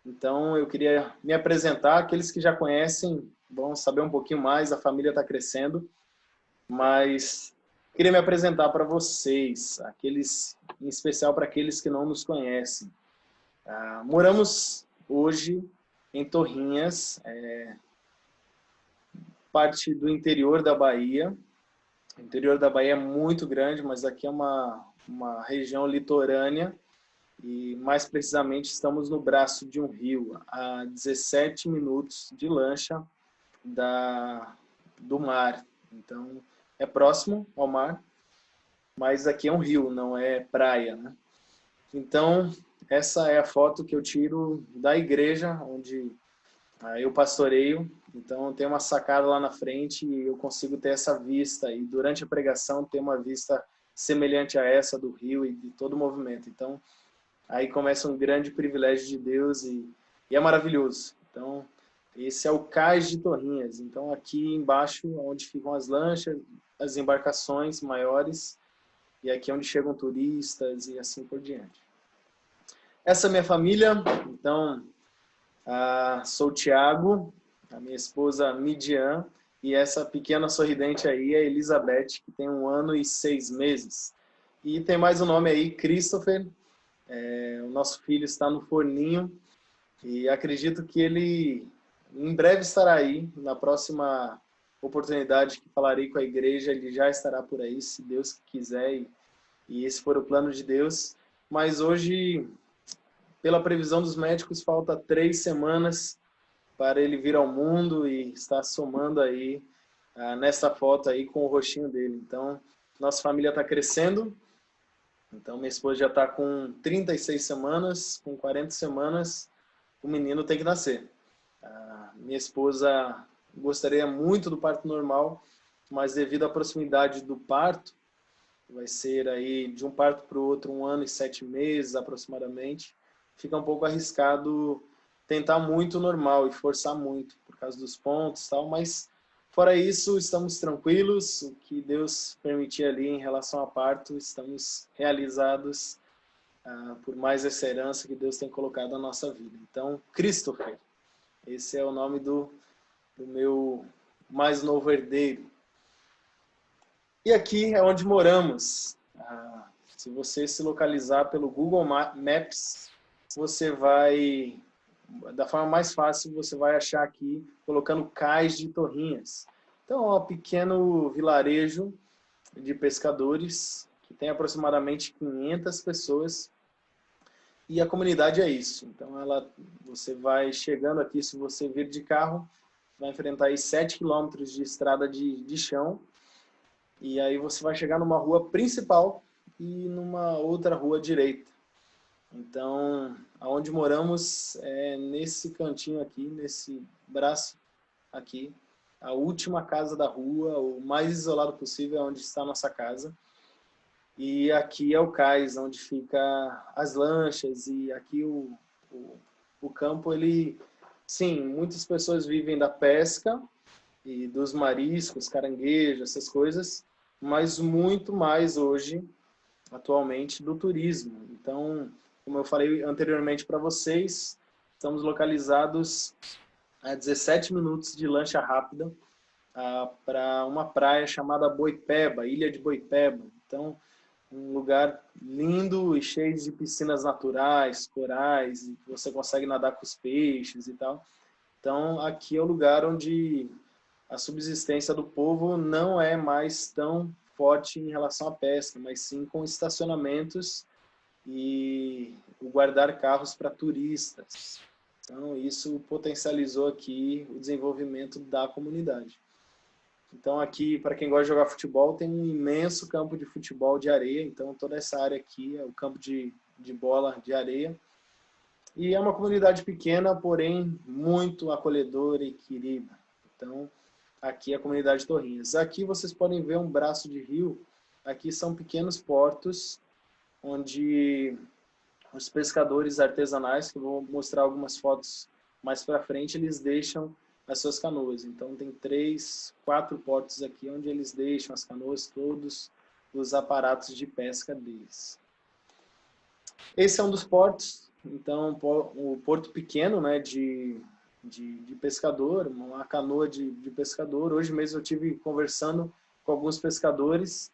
Então, eu queria me apresentar. Aqueles que já conhecem vão saber um pouquinho mais, a família está crescendo. Mas queria me apresentar para vocês, em especial para aqueles que não nos conhecem. Moramos hoje em Torrinhas, parte do interior da Bahia. O interior da Bahia é muito grande, mas aqui é uma região litorânea. E mais precisamente estamos no braço de um rio, a 17 minutos de lancha do mar. Então é próximo ao mar, mas aqui é um rio, não é praia, né? Então essa é a foto que eu tiro da igreja onde eu pastoreio. Então tem uma sacada lá na frente e eu consigo ter essa vista e durante a pregação ter uma vista semelhante a essa do rio e de todo o movimento. Então aí começa um grande privilégio de Deus e é maravilhoso. Então, esse é o cais de Torrinhas. Então, aqui embaixo, onde ficam as lanchas, as embarcações maiores, e aqui é onde chegam turistas e assim por diante. Essa é a minha família. Então, sou o Tiago, a minha esposa Midian, e essa pequena sorridente aí é a Elizabeth, que tem 1 ano e 6 meses. E tem mais um nome aí, Christopher. O nosso filho está no forninho e acredito que ele em breve estará aí. Na próxima oportunidade que falarei com a igreja, ele já estará por aí, se Deus quiser e esse for o plano de Deus. Mas hoje, pela previsão dos médicos, falta 3 semanas para ele vir ao mundo e está somando aí nessa foto aí com o rostinho dele. Então, nossa família está crescendo. Então, minha esposa já está com 36 semanas, com 40 semanas, o menino tem que nascer. Minha esposa gostaria muito do parto normal, mas devido à proximidade do parto, vai ser aí de um parto para o outro 1 ano e 7 meses aproximadamente, fica um pouco arriscado tentar muito normal e forçar muito por causa dos pontos e tal, mas fora isso, estamos tranquilos. O que Deus permitir ali em relação a parto, estamos realizados por mais essa herança que Deus tem colocado na nossa vida. Então, Christopher, esse é o nome do meu mais novo herdeiro. E aqui é onde moramos. Se você se localizar pelo Google Maps, você vai... Da forma mais fácil, você vai achar aqui, colocando cais de Torrinhas. Então, é um pequeno vilarejo de pescadores, que tem aproximadamente 500 pessoas. E a comunidade é isso. Então, você vai chegando aqui, se você vir de carro, vai enfrentar aí 7 quilômetros de estrada de chão. E aí você vai chegar numa rua principal e numa outra rua direita. Então, aonde moramos é nesse cantinho aqui, nesse braço aqui, a última casa da rua, o mais isolado possível é onde está a nossa casa. E aqui é o cais, onde fica as lanchas, e aqui o campo, sim, muitas pessoas vivem da pesca e dos mariscos, caranguejos, essas coisas, mas muito mais hoje atualmente do turismo. Então, como eu falei anteriormente para vocês, estamos localizados a 17 minutos de lancha rápida para uma praia chamada Boipeba, Ilha de Boipeba. Então, um lugar lindo e cheio de piscinas naturais, corais, e você consegue nadar com os peixes e tal. Então, aqui é o lugar onde a subsistência do povo não é mais tão forte em relação à pesca, mas sim com estacionamentos e o guardar carros para turistas. Então, isso potencializou aqui o desenvolvimento da comunidade. Então, aqui, para quem gosta de jogar futebol, tem um imenso campo de futebol de areia. Então, toda essa área aqui é o campo de bola de areia. E é uma comunidade pequena, porém muito acolhedora e querida. Então, aqui é a comunidade Torrinhas. Aqui vocês podem ver um braço de rio. Aqui são pequenos portos, onde os pescadores artesanais, que eu vou mostrar algumas fotos mais para frente, eles deixam as suas canoas. Então tem 3, 4 portos aqui onde eles deixam as canoas, todos os aparatos de pesca deles. Esse é um dos portos. Então o porto pequeno, né, de pescador, uma canoa de pescador. Hoje mesmo eu tive conversando com alguns pescadores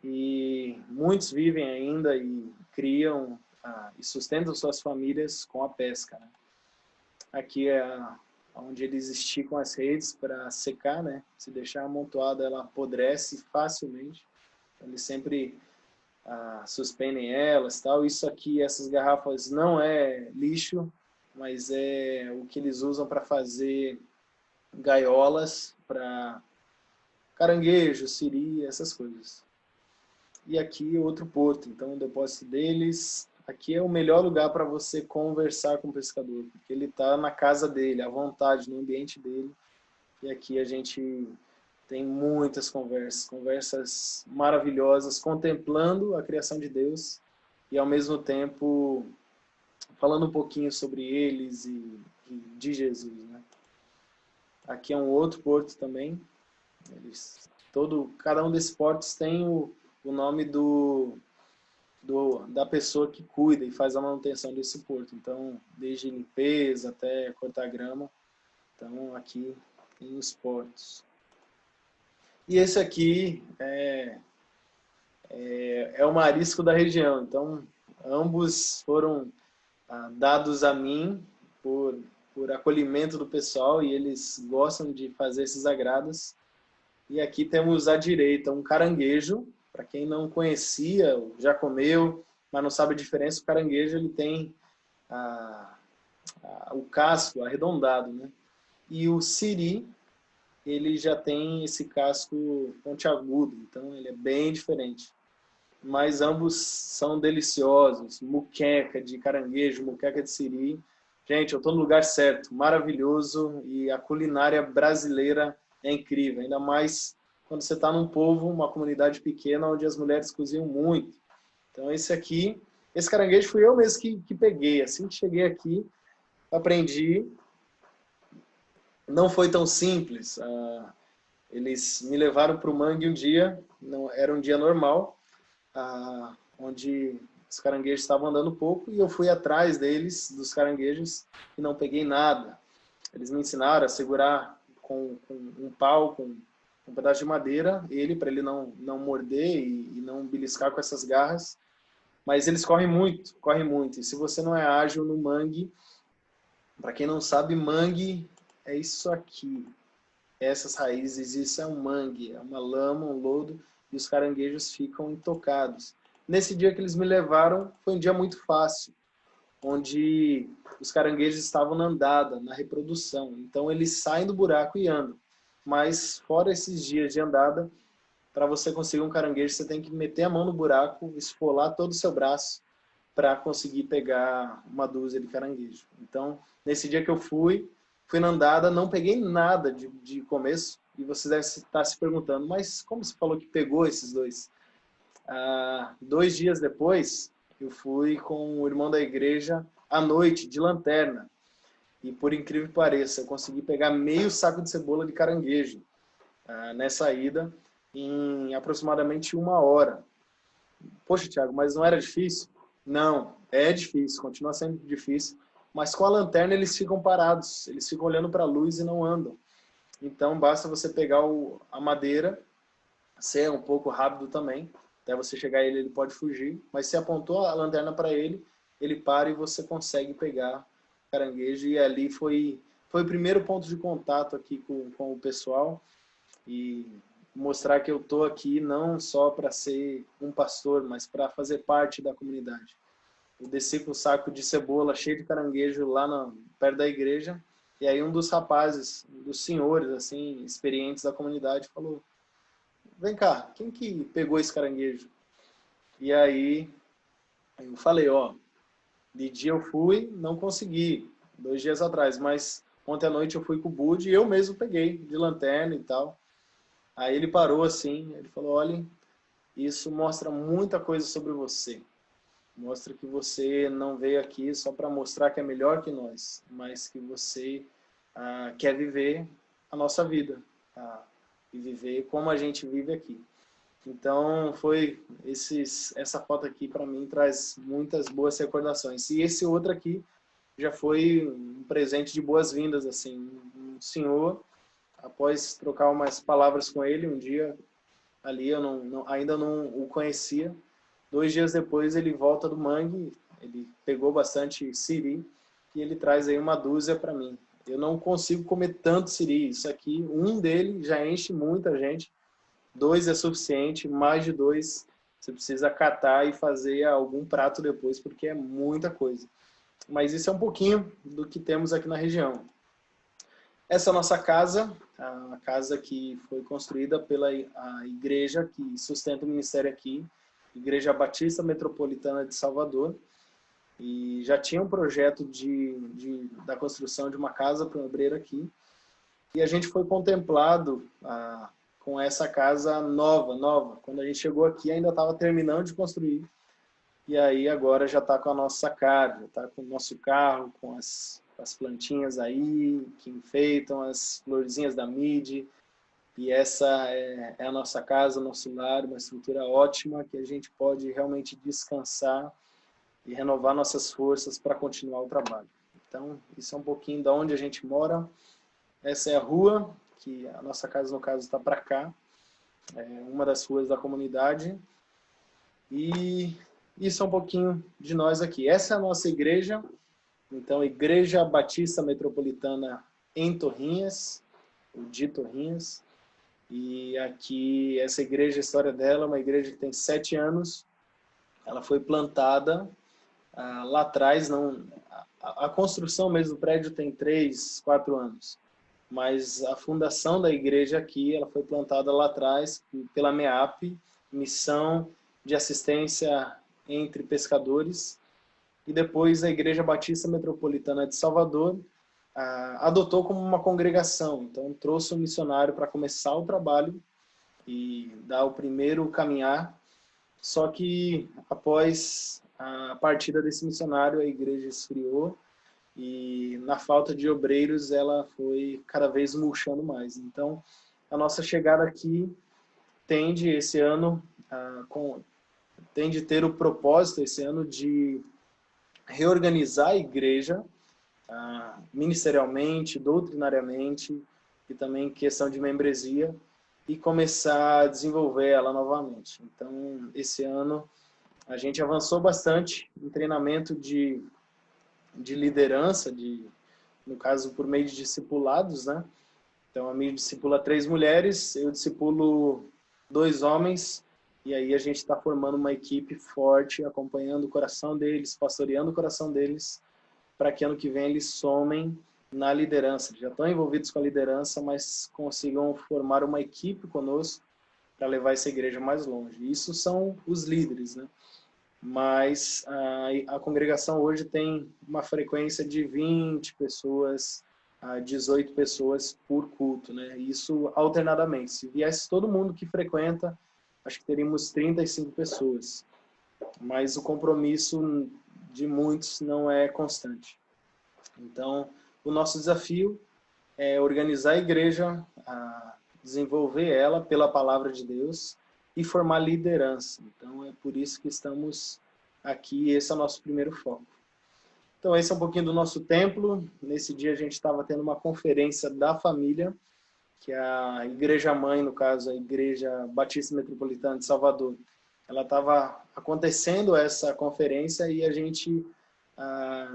e muitos vivem ainda e criam e sustentam suas famílias com a pesca, né? Aqui é onde eles esticam as redes para secar, né? Se deixar amontoada, ela apodrece facilmente. Então, eles sempre suspendem elas, tal. Isso aqui, essas garrafas, não é lixo, mas é o que eles usam para fazer gaiolas para caranguejo, siri, essas coisas. E aqui outro porto, então o depósito deles. Aqui é o melhor lugar para você conversar com o pescador, porque ele está na casa dele, à vontade, no ambiente dele. E aqui a gente tem muitas conversas maravilhosas, contemplando a criação de Deus e ao mesmo tempo falando um pouquinho sobre eles e de Jesus, né? Aqui é um outro porto também. Cada um desses portos tem o nome da pessoa que cuida e faz a manutenção desse porto. Então, desde limpeza até cortar grama. Então, aqui tem os portos. E esse aqui é o marisco da região. Então, ambos foram dados a mim por acolhimento do pessoal e eles gostam de fazer esses agrados. E aqui temos à direita um caranguejo. Para quem não conhecia, já comeu, mas não sabe a diferença, o caranguejo ele tem o casco arredondado, né? E o siri, ele já tem esse casco pontiagudo, então ele é bem diferente. Mas ambos são deliciosos, muqueca de caranguejo, muqueca de siri. Gente, eu estou no lugar certo, maravilhoso, e a culinária brasileira é incrível, ainda mais quando você está num povo, uma comunidade pequena, onde as mulheres cozinham muito. Então esse caranguejo fui eu mesmo que peguei. Assim que cheguei aqui, aprendi. Não foi tão simples. Eles me levaram para o mangue um dia, era um dia normal, onde os caranguejos estavam andando pouco, e eu fui atrás dos caranguejos, e não peguei nada. Eles me ensinaram a segurar com um pau, com um pedaço de madeira, para ele não morder e não beliscar com essas garras. Mas eles correm muito. E se você não é ágil no mangue, para quem não sabe, mangue é isso aqui. Essas raízes, isso é um mangue, é uma lama, um lodo, e os caranguejos ficam intocados. Nesse dia que eles me levaram, foi um dia muito fácil, onde os caranguejos estavam na andada, na reprodução. Então eles saem do buraco e andam. Mas fora esses dias de andada, para você conseguir um caranguejo, você tem que meter a mão no buraco, esfolar todo o seu braço para conseguir pegar uma dúzia de caranguejo. Então, nesse dia que eu fui na andada, não peguei nada de começo, e você deve estar se perguntando, mas como você falou que pegou esses dois? 2 dias depois, eu fui com o irmão da igreja à noite, de lanterna. E por incrível que pareça, eu consegui pegar meio saco de cebola de caranguejo nessa ida em aproximadamente 1 hora. Poxa, Thiago, mas não era difícil? Não, é difícil, continua sendo difícil. Mas com a lanterna eles ficam parados, eles ficam olhando para a luz e não andam. Então basta você pegar a madeira, ser um pouco rápido também, até você chegar a ele, ele pode fugir, mas se apontou a lanterna para ele, ele para e você consegue pegar o caranguejo. E ali foi o primeiro ponto de contato aqui com o pessoal, e mostrar que eu estou aqui não só para ser um pastor, mas para fazer parte da comunidade. Eu desci com um saco de cebola cheio de caranguejo lá perto da igreja, e aí um dos rapazes, dos senhores assim experientes da comunidade, falou: vem cá, quem que pegou esse caranguejo? E aí eu falei: ó, de dia eu fui, não consegui, 2 dias atrás, mas ontem à noite eu fui com o Bud e eu mesmo peguei de lanterna e tal. Aí ele parou assim, ele falou: olha, isso mostra muita coisa sobre você. Mostra que você não veio aqui só para mostrar que é melhor que nós, mas que você quer viver a nossa vida, e viver como a gente vive aqui. Então, essa foto aqui para mim traz muitas boas recordações. E esse outro aqui já foi um presente de boas-vindas, assim, um senhor, após trocar umas palavras com ele um dia ali, eu ainda não o conhecia. 2 dias depois ele volta do mangue, ele pegou bastante siri e ele traz aí uma dúzia para mim. Eu não consigo comer tanto siri, isso aqui, um dele já enche muita gente, 2 é suficiente, mais de 2 você precisa catar e fazer algum prato depois, porque é muita coisa. Mas isso é um pouquinho do que temos aqui na região. Essa é a nossa casa, a casa que foi construída pela igreja que sustenta o ministério aqui, Igreja Batista Metropolitana de Salvador, e já tinha um projeto da construção de uma casa para um obreiro aqui, e a gente foi contemplado com essa casa nova. Quando a gente chegou aqui ainda estava terminando de construir, e aí agora já está com a nossa cara, já está com o nosso carro, com as plantinhas aí que enfeitam, as florzinhas da MIDI. E essa é a nossa casa, nosso lar, uma estrutura ótima que a gente pode realmente descansar e renovar nossas forças para continuar o trabalho. Então, isso é um pouquinho de onde a gente mora. Essa é a rua, que a nossa casa, no caso, está para cá. É uma das ruas da comunidade. E isso é um pouquinho de nós aqui. Essa é a nossa igreja. Então, Igreja Batista Metropolitana em Torrinhas, ou de Torrinhas. E aqui, essa igreja, a história dela, é uma igreja que tem 7 anos. Ela foi plantada lá atrás, a construção mesmo do prédio tem 3, 4 anos. Mas a fundação da igreja aqui, ela foi plantada lá atrás pela MEAP, Missão de Assistência entre Pescadores. E depois a Igreja Batista Metropolitana de Salvador adotou como uma congregação. Então trouxe um missionário para começar o trabalho e dar o primeiro caminhar. Só que após a partida desse missionário, a igreja esfriou e na falta de obreiros ela foi cada vez murchando mais. Então a nossa chegada aqui tende esse ano tende ter o propósito esse ano de reorganizar a igreja ministerialmente, doutrinariamente e também questão de membresia, e começar a desenvolver ela novamente. Então, esse ano a gente avançou bastante em treinamento de liderança, no caso por meio de discipulados, né? Então a minha discipula 3 mulheres, eu discipulo 2 homens, e aí a gente está formando uma equipe forte, acompanhando o coração deles, pastoreando o coração deles, para que ano que vem eles somem na liderança. Já estão envolvidos com a liderança, mas consigam formar uma equipe conosco para levar essa igreja mais longe. Isso são os líderes, né? Mas a congregação hoje tem uma frequência de 20 pessoas a 18 pessoas por culto, né? Isso alternadamente. Se viesse todo mundo que frequenta, acho que teríamos 35 pessoas. Mas o compromisso de muitos não é constante. Então, o nosso desafio é organizar a igreja, desenvolver ela pela palavra de Deus e formar liderança. Então é por isso que estamos aqui, esse é o nosso primeiro foco. Então esse é um pouquinho do nosso templo. Nesse dia a gente estava tendo uma conferência da família, que a Igreja Mãe, no caso a Igreja Batista Metropolitana de Salvador, ela estava acontecendo essa conferência e a gente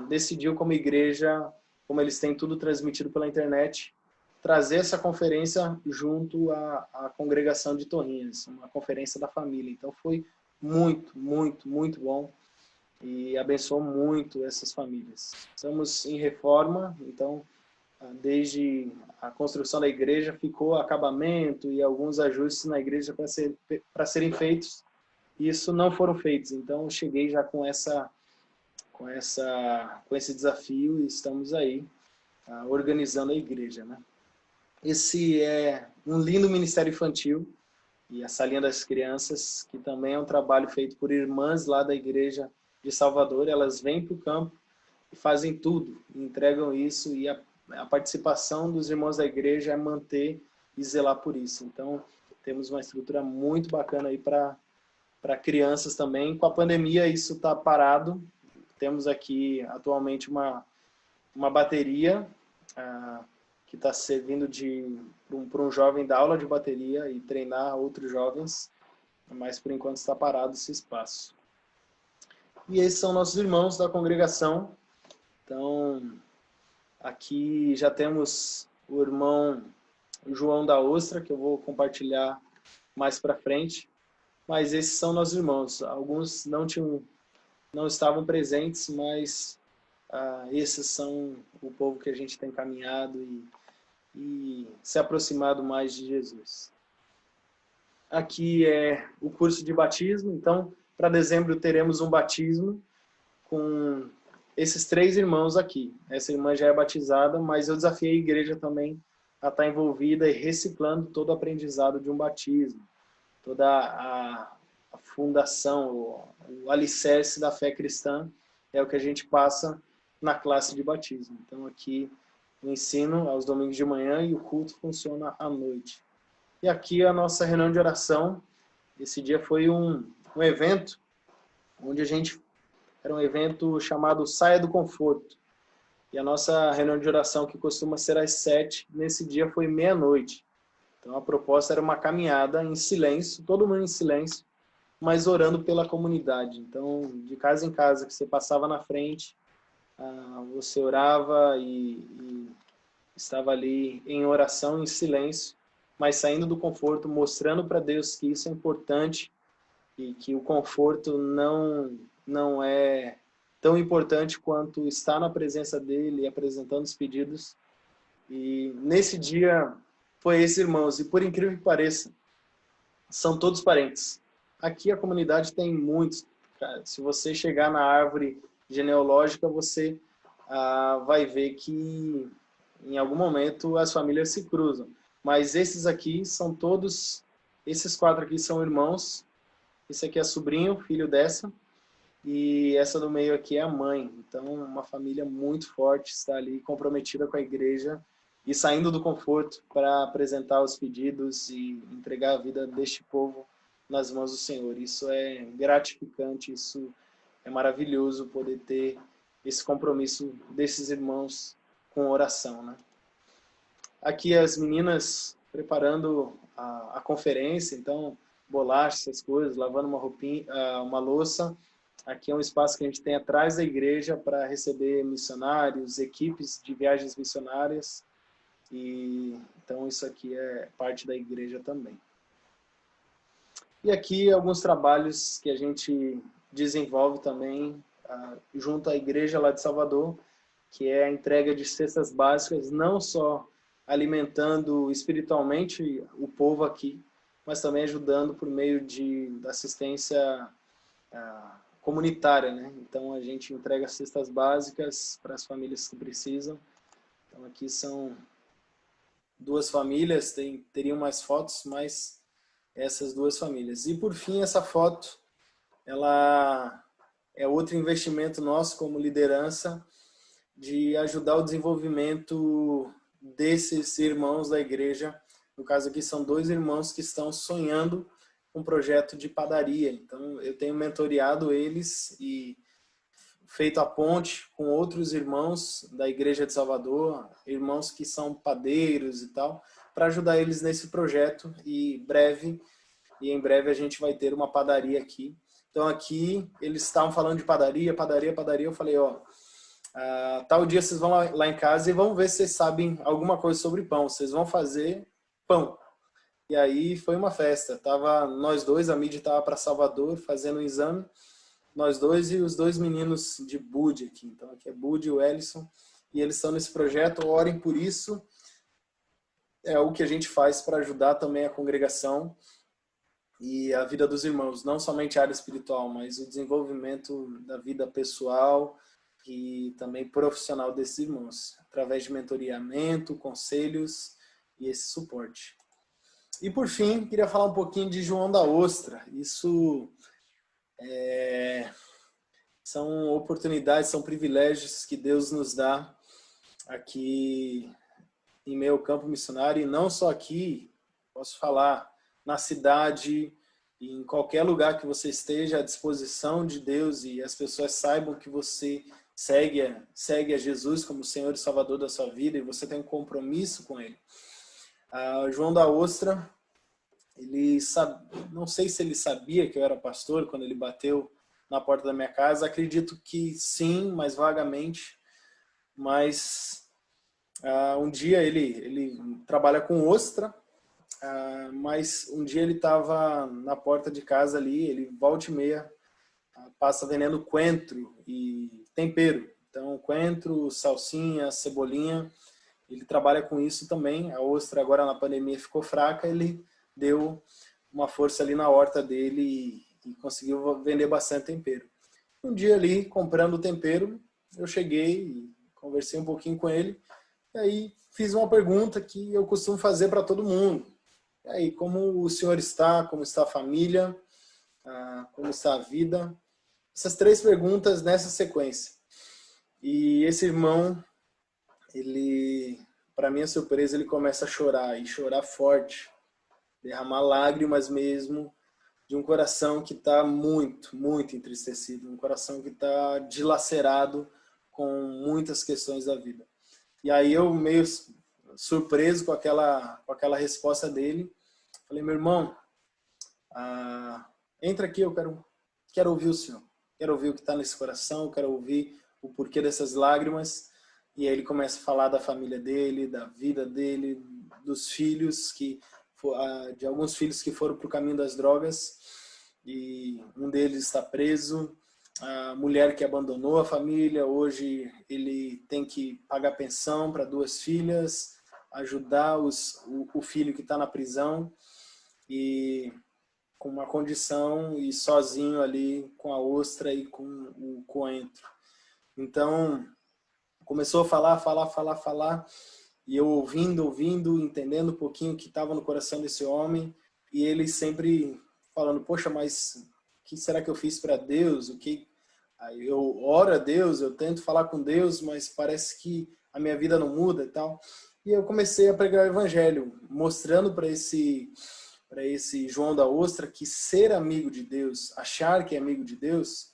decidiu como igreja, como eles têm tudo transmitido pela internet, trazer essa conferência junto à congregação de Torrinhas, uma conferência da família. Então foi muito, muito, muito bom e abençoou muito essas famílias. Estamos em reforma, então desde a construção da igreja ficou acabamento e alguns ajustes na igreja para serem feitos. Isso não foram feitos, então cheguei já com esse desafio e estamos aí organizando a igreja, né? Esse é um lindo ministério infantil e a Salinha das Crianças, que também é um trabalho feito por irmãs lá da igreja de Salvador. Elas vêm para o campo e fazem tudo, entregam isso, e a participação dos irmãos da igreja é manter e zelar por isso. Então temos uma estrutura muito bacana aí para crianças também. Com a pandemia isso está parado. Temos aqui atualmente uma bateria que está servindo para um jovem dar aula de bateria e treinar outros jovens, mas por enquanto está parado esse espaço. E esses são nossos irmãos da congregação. Então, aqui já temos o irmão João da Ostra, que eu vou compartilhar mais para frente. Mas esses são nossos irmãos. Alguns não estavam presentes, mas esses são o povo que a gente tem caminhado e se aproximado mais de Jesus. Aqui é o curso de batismo. Então, para dezembro teremos um batismo com esses 3 irmãos aqui. Essa irmã já é batizada, mas eu desafiei a igreja também a estar envolvida e reciclando todo o aprendizado de um batismo. Toda a fundação, o alicerce da fé cristã é o que a gente passa na classe de batismo. Então aqui o ensino aos domingos de manhã e o culto funciona à noite. E aqui a nossa reunião de oração. Esse dia foi um evento onde era um evento chamado Saia do Conforto. E a nossa reunião de oração, que costuma ser às 7, nesse dia foi meia-noite. Então a proposta era uma caminhada em silêncio, todo mundo em silêncio, mas orando pela comunidade. Então, de casa em casa que você passava na frente, você orava e estava ali em oração, em silêncio, mas saindo do conforto, mostrando para Deus que isso é importante e que o conforto não é tão importante quanto estar na presença dele, apresentando os pedidos. E nesse dia foi esses irmãos, e por incrível que pareça, são todos parentes. Aqui a comunidade tem muitos. Cara, se você chegar na árvore genealógica, você vai ver que em algum momento as famílias se cruzam. Mas esses aqui são todos, esses 4 aqui são irmãos. Esse aqui é sobrinho, filho dessa. E essa do meio aqui é a mãe. Então, uma família muito forte, está ali comprometida com a igreja e saindo do conforto para apresentar os pedidos e entregar a vida deste povo nas mãos do Senhor. Isso é gratificante, isso é maravilhoso poder ter esse compromisso desses irmãos com oração, né? Aqui as meninas preparando a conferência, então bolacha, essas coisas, lavando uma roupinha, uma louça. Aqui é um espaço que a gente tem atrás da igreja para receber missionários, equipes de viagens missionárias. E então isso aqui é parte da igreja também. E aqui alguns trabalhos que a gente desenvolve também junto à igreja lá de Salvador, que é a entrega de cestas básicas, não só alimentando espiritualmente o povo aqui, mas também ajudando por meio da assistência comunitária, né? Então a gente entrega cestas básicas para as famílias que precisam. Então aqui são 2 famílias, teriam mais fotos, mas essas 2 famílias. E por fim, essa foto, ela é outro investimento nosso como liderança de ajudar o desenvolvimento desses irmãos da igreja. No caso aqui são 2 irmãos que estão sonhando um projeto de padaria. Então, eu tenho mentoreado eles e feito a ponte com outros irmãos da Igreja de Salvador, irmãos que são padeiros e tal, para ajudar eles nesse projeto. E em breve a gente vai ter uma padaria aqui. Então, aqui eles estavam falando de padaria. Eu falei, ó, tal dia vocês vão lá em casa e vão ver se vocês sabem alguma coisa sobre pão. Vocês vão fazer pão. E aí foi uma festa. Tava nós dois, a Midi estava para Salvador fazendo um exame. Nós dois e os dois meninos de Bud aqui. Então aqui é Bud e o Ellison. E eles estão nesse projeto. Orem por isso. É o que a gente faz para ajudar também a congregação e a vida dos irmãos. Não somente a área espiritual, mas o desenvolvimento da vida pessoal e também profissional desses irmãos. Através de mentoreamento, conselhos e esse suporte. E por fim, queria falar um pouquinho de João da Ostra. Isso são oportunidades, são privilégios que Deus nos dá aqui em meio ao campo missionário. E não só aqui, posso falar, na cidade, em qualquer lugar que você esteja à disposição de Deus e as pessoas saibam que você segue a Jesus como Senhor e Salvador da sua vida e você tem um compromisso com Ele. João da Ostra, não sei se ele sabia que eu era pastor quando ele bateu na porta da minha casa. Acredito que sim, mas vagamente. Mas um dia ele trabalha com ostra, mas um dia ele estava na porta de casa ali, ele volta e meia passa vendendo coentro e tempero. Então, coentro, salsinha, cebolinha. Ele trabalha com isso também. A ostra agora na pandemia ficou fraca, ele deu uma força ali na horta dele e conseguiu vender bastante tempero. Um dia ali, comprando o tempero, eu cheguei e conversei um pouquinho com ele. E aí fiz uma pergunta que eu costumo fazer para todo mundo. E aí, como o senhor está? Como está a família? Como está a vida? Essas 3 perguntas nessa sequência. E esse irmão, para minha surpresa, ele começa a chorar, e chorar forte, derramar lágrimas mesmo, de um coração que está muito, muito entristecido, um coração que está dilacerado com muitas questões da vida. E aí eu, meio surpreso com aquela resposta dele, falei, meu irmão, entra aqui, eu quero ouvir o senhor, quero ouvir o que está nesse coração, quero ouvir o porquê dessas lágrimas. E aí ele começa a falar da família dele, da vida dele, dos filhos, de alguns filhos que foram para o caminho das drogas, e um deles está preso, a mulher que abandonou a família, hoje ele tem que pagar pensão para 2 filhas, ajudar o filho que está na prisão, e com uma condição, e sozinho ali com a ostra e com o coentro. Então, começou a falar, e eu ouvindo, entendendo um pouquinho o que estava no coração desse homem, e ele sempre falando, poxa, mas o que será que eu fiz para Deus? Aí eu oro a Deus, eu tento falar com Deus, mas parece que a minha vida não muda e tal. E eu comecei a pregar o evangelho, mostrando para esse João da Ostra que ser amigo de Deus, achar que é amigo de Deus,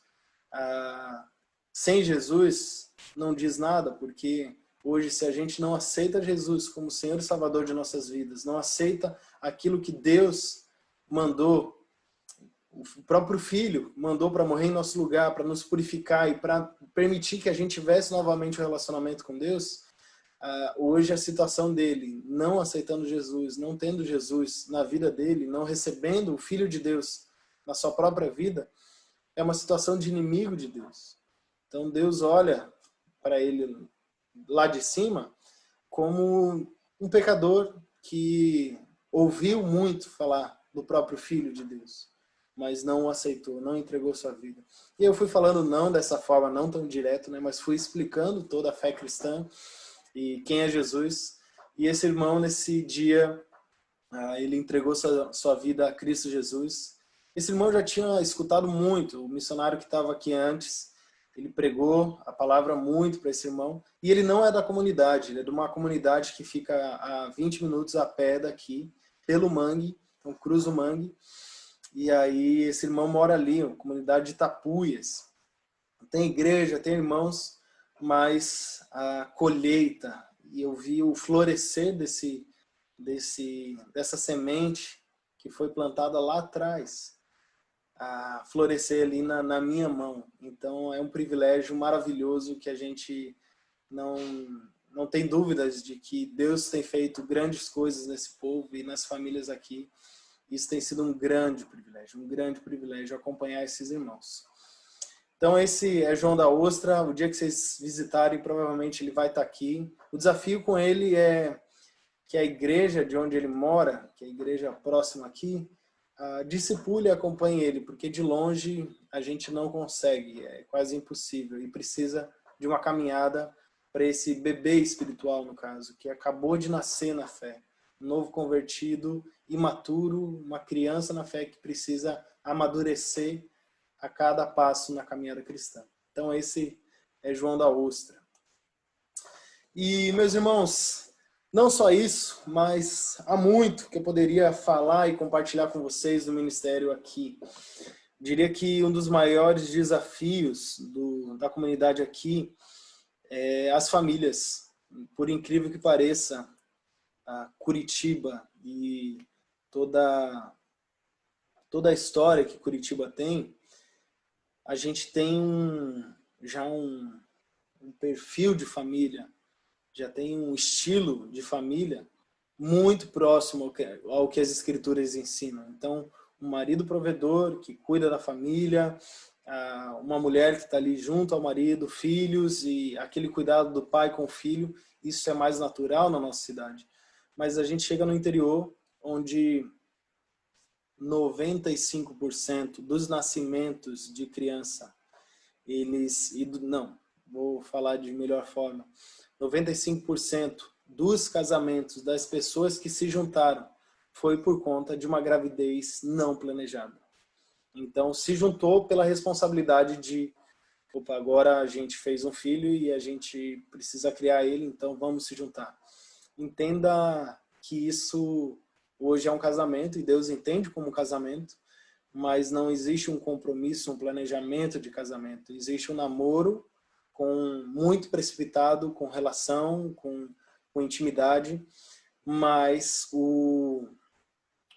sem Jesus não diz nada, porque hoje, se a gente não aceita Jesus como Senhor e Salvador de nossas vidas, não aceita aquilo que Deus mandou, o próprio Filho mandou para morrer em nosso lugar, para nos purificar e para permitir que a gente tivesse novamente um relacionamento com Deus, hoje a situação dele, não aceitando Jesus, não tendo Jesus na vida dele, não recebendo o Filho de Deus na sua própria vida, é uma situação de inimigo de Deus. Então Deus olha para ele lá de cima como um pecador que ouviu muito falar do próprio Filho de Deus, mas não o aceitou, não entregou sua vida. E eu fui falando não dessa forma, não tão direto, né, mas fui explicando toda a fé cristã e quem é Jesus. E esse irmão, nesse dia, ele entregou sua vida a Cristo Jesus. Esse irmão já tinha escutado muito, o missionário que estava aqui antes, ele pregou a palavra muito para esse irmão, e ele não é da comunidade, ele é de uma comunidade que fica a 20 minutos a pé daqui, pelo Mangue, então cruza o Mangue, E aí esse irmão mora ali, uma comunidade de Tapuias. Tem igreja, tem irmãos, mas a colheita, e eu vi o florescer dessa semente que foi plantada lá atrás, a florescer ali na minha mão. Então é um privilégio maravilhoso que a gente não tem dúvidas de que Deus tem feito grandes coisas nesse povo e nas famílias aqui. Isso tem sido um grande privilégio acompanhar esses irmãos. Então esse é João da Ostra. O dia que vocês visitarem, provavelmente ele vai estar aqui. O desafio com ele é que a igreja de onde ele mora, que é a igreja próxima aqui, discipule e acompanhe ele, porque de longe a gente não consegue, é quase impossível, e precisa de uma caminhada para esse bebê espiritual, no caso, que acabou de nascer na fé, um novo convertido, imaturo, uma criança na fé que precisa amadurecer a cada passo na caminhada cristã. Então esse é João da Ostra. E, meus irmãos, não só isso, mas há muito que eu poderia falar e compartilhar com vocês do ministério aqui. Diria que um dos maiores desafios da comunidade aqui é as famílias. Por incrível que pareça, a Curitiba e toda a história que Curitiba tem, a gente tem já um perfil de família, já tem um estilo de família muito próximo ao que as escrituras ensinam. Então, um marido provedor que cuida da família, uma mulher que está ali junto ao marido, filhos, e aquele cuidado do pai com o filho, isso é mais natural na nossa cidade. Mas a gente chega no interior, onde 95% dos nascimentos de criança, vou falar de melhor forma, 95% dos casamentos das pessoas que se juntaram foi por conta de uma gravidez não planejada. Então se juntou pela responsabilidade de, agora a gente fez um filho e a gente precisa criar ele, então vamos se juntar. Entenda que isso hoje é um casamento e Deus entende como um casamento, mas não existe um compromisso, um planejamento de casamento. Existe um namoro muito precipitado, com relação, com intimidade, mas o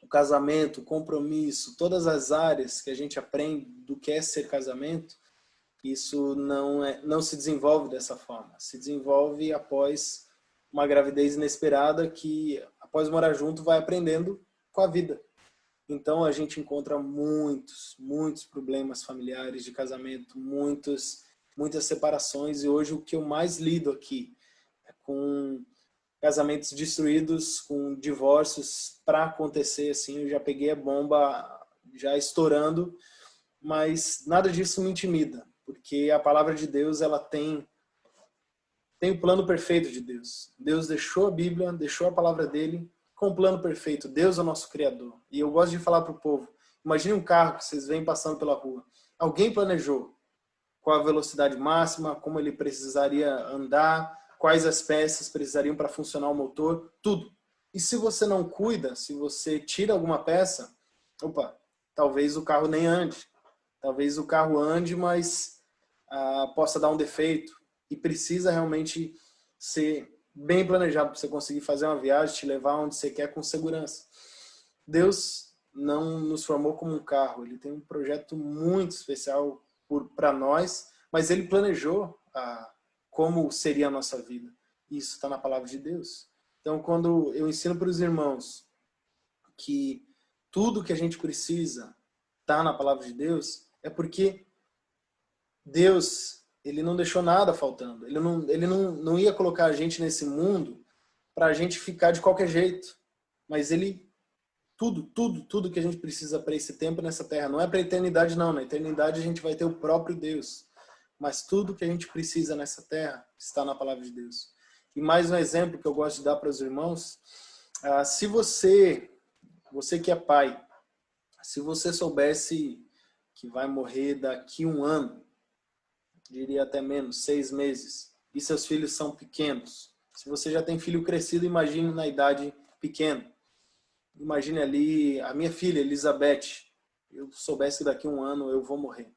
casamento, o compromisso, todas as áreas que a gente aprende do que é ser casamento, isso não se desenvolve dessa forma. Se desenvolve após uma gravidez inesperada que, após morar junto, vai aprendendo com a vida. Então a gente encontra muitos problemas familiares de casamento, muitas separações, e hoje o que eu mais lido aqui é com casamentos destruídos, com divórcios para acontecer, assim, eu já peguei a bomba já estourando, mas nada disso me intimida, porque a palavra de Deus, ela tem o plano perfeito de Deus. Deus deixou a Bíblia, deixou a palavra dele com o plano perfeito. Deus é o nosso Criador. E eu gosto de falar para o povo, imagine um carro que vocês veem passando pela rua. Alguém planejou qual a velocidade máxima, como ele precisaria andar, quais as peças precisariam para funcionar o motor, tudo. E se você não cuida, se você tira alguma peça, talvez o carro nem ande. Talvez o carro ande, mas possa dar um defeito. E precisa realmente ser bem planejado para você conseguir fazer uma viagem, te levar onde você quer com segurança. Deus não nos formou como um carro. Ele tem um projeto muito especial para nós, mas ele planejou como seria a nossa vida. Isso está na palavra de Deus. Então, quando eu ensino para os irmãos que tudo que a gente precisa está na palavra de Deus, é porque Deus, ele não deixou nada faltando. Ele não ia colocar a gente nesse mundo para a gente ficar de qualquer jeito. Mas tudo que a gente precisa para esse tempo nessa terra, não é para a eternidade não. Na eternidade a gente vai ter o próprio Deus. Mas tudo que a gente precisa nessa terra está na palavra de Deus. E mais um exemplo que eu gosto de dar para os irmãos, se você que é pai, se você soubesse que vai morrer daqui 1 ano, diria até menos, 6 meses, e seus filhos são pequenos. Se você já tem filho crescido, imagine na idade pequena. Imagine ali a minha filha, Elizabeth. eu soubesse que daqui a um ano eu vou morrer,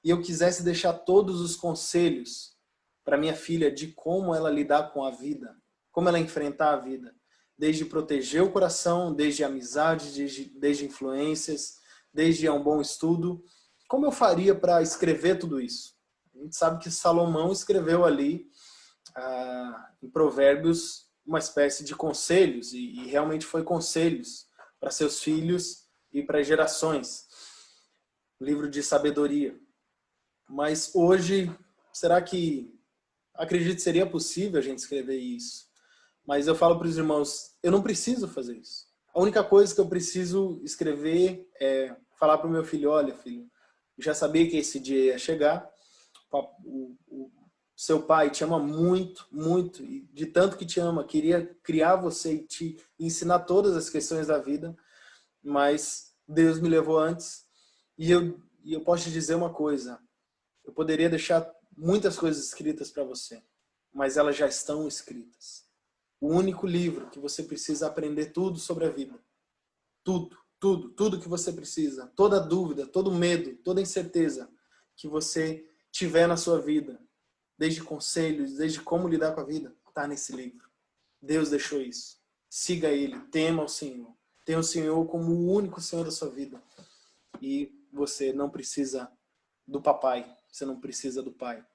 e eu quisesse deixar todos os conselhos para minha filha de como ela lidar com a vida, como ela enfrentar a vida, desde proteger o coração, desde amizade, desde influências, desde um bom estudo, como eu faria para escrever tudo isso? A gente sabe que Salomão escreveu ali, em Provérbios, uma espécie de conselhos, e realmente foi conselhos para seus filhos e para gerações. Livro de sabedoria. Mas hoje, será que, acredito que seria possível a gente escrever isso? Mas eu falo para os irmãos, eu não preciso fazer isso. A única coisa que eu preciso escrever é falar para o meu filho, olha filho, já sabia que esse dia ia chegar, o seu pai te ama muito, muito, e de tanto que te ama, queria criar você e te ensinar todas as questões da vida, mas Deus me levou antes, e eu posso te dizer uma coisa, eu poderia deixar muitas coisas escritas para você, mas elas já estão escritas. O único livro que você precisa aprender tudo sobre a vida, tudo que você precisa, toda dúvida, todo medo, toda incerteza que você tiver na sua vida, desde conselhos, desde como lidar com a vida, está nesse livro. Deus deixou isso. Siga Ele, tema o Senhor. Tenha o Senhor como o único Senhor da sua vida. E você não precisa do papai, você não precisa do pai,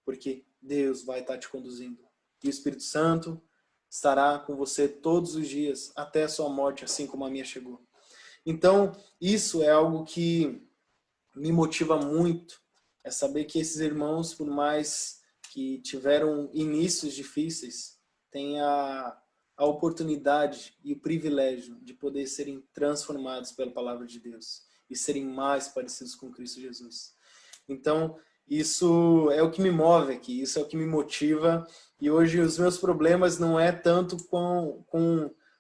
porque Deus vai estar te conduzindo. E o Espírito Santo estará com você todos os dias, até a sua morte, assim como a minha chegou. Então, isso é algo que me motiva muito, é saber que esses irmãos, por mais que tiveram inícios difíceis, têm a oportunidade e o privilégio de poder serem transformados pela palavra de Deus e serem mais parecidos com Cristo Jesus. Então, isso é o que me move aqui, isso é o que me motiva. E hoje os meus problemas não é tanto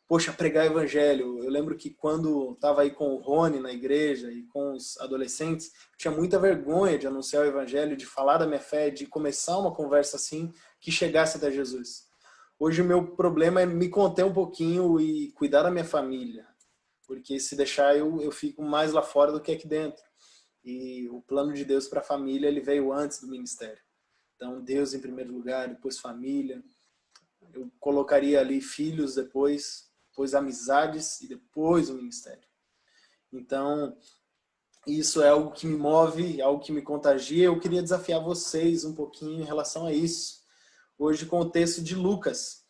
poxa, pregar evangelho. Eu lembro que quando estava aí com o Rony na igreja e com os adolescentes, eu tinha muita vergonha de anunciar o evangelho, de falar da minha fé, de começar uma conversa assim que chegasse até Jesus. Hoje o meu problema é me conter um pouquinho e cuidar da minha família, porque se deixar eu fico mais lá fora do que aqui dentro. E o plano de Deus para a família, ele veio antes do ministério. Então, Deus em primeiro lugar, depois família. Eu colocaria ali filhos depois amizades e depois o ministério. Então, isso é algo que me move, algo que me contagia. Eu queria desafiar vocês um pouquinho em relação a isso. Hoje com o texto de Lucas.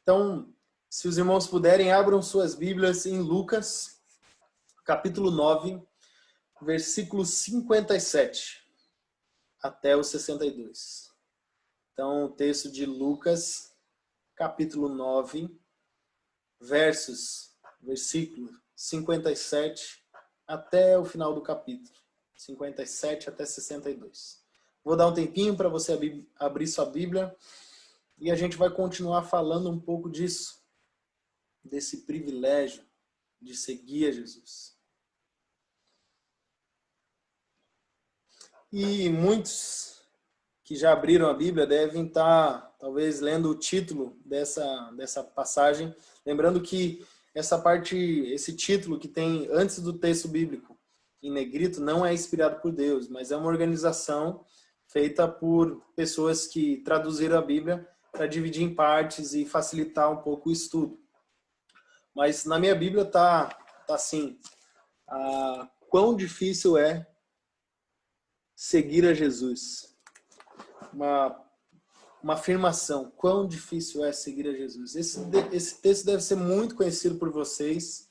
Então, se os irmãos puderem, abram suas Bíblias em Lucas, capítulo 9, versículo 57 até o 62. Então, o texto de Lucas, capítulo 9, versículo 57 até o final do capítulo, 57 até 62. Vou dar um tempinho para você abrir sua Bíblia e a gente vai continuar falando um pouco disso, desse privilégio de seguir a Jesus. E muitos que já abriram a Bíblia devem estar, talvez, lendo o título dessa passagem, lembrando que esse título que tem antes do texto bíblico, em negrito, não é inspirado por Deus, mas é uma organização feita por pessoas que traduziram a Bíblia para dividir em partes e facilitar um pouco o estudo. Mas na minha Bíblia tá assim, quão difícil é seguir a Jesus. Uma afirmação, quão difícil é seguir a Jesus. Esse texto deve ser muito conhecido por vocês,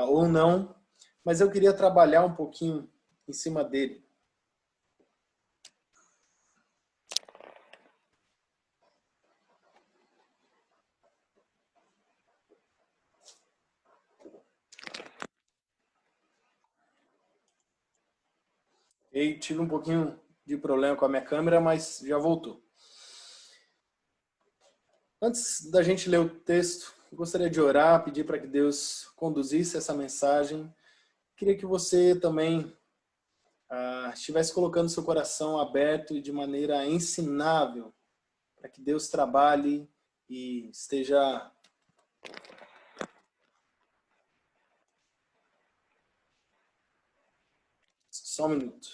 ou não, mas eu queria trabalhar um pouquinho em cima dele. E tive um pouquinho de problema com a minha câmera, mas já voltou. Antes da gente ler o texto, eu gostaria de orar, pedir para que Deus conduzisse essa mensagem. Queria que você também estivesse colocando seu coração aberto e de maneira ensinável, para que Deus trabalhe e esteja Só um minuto.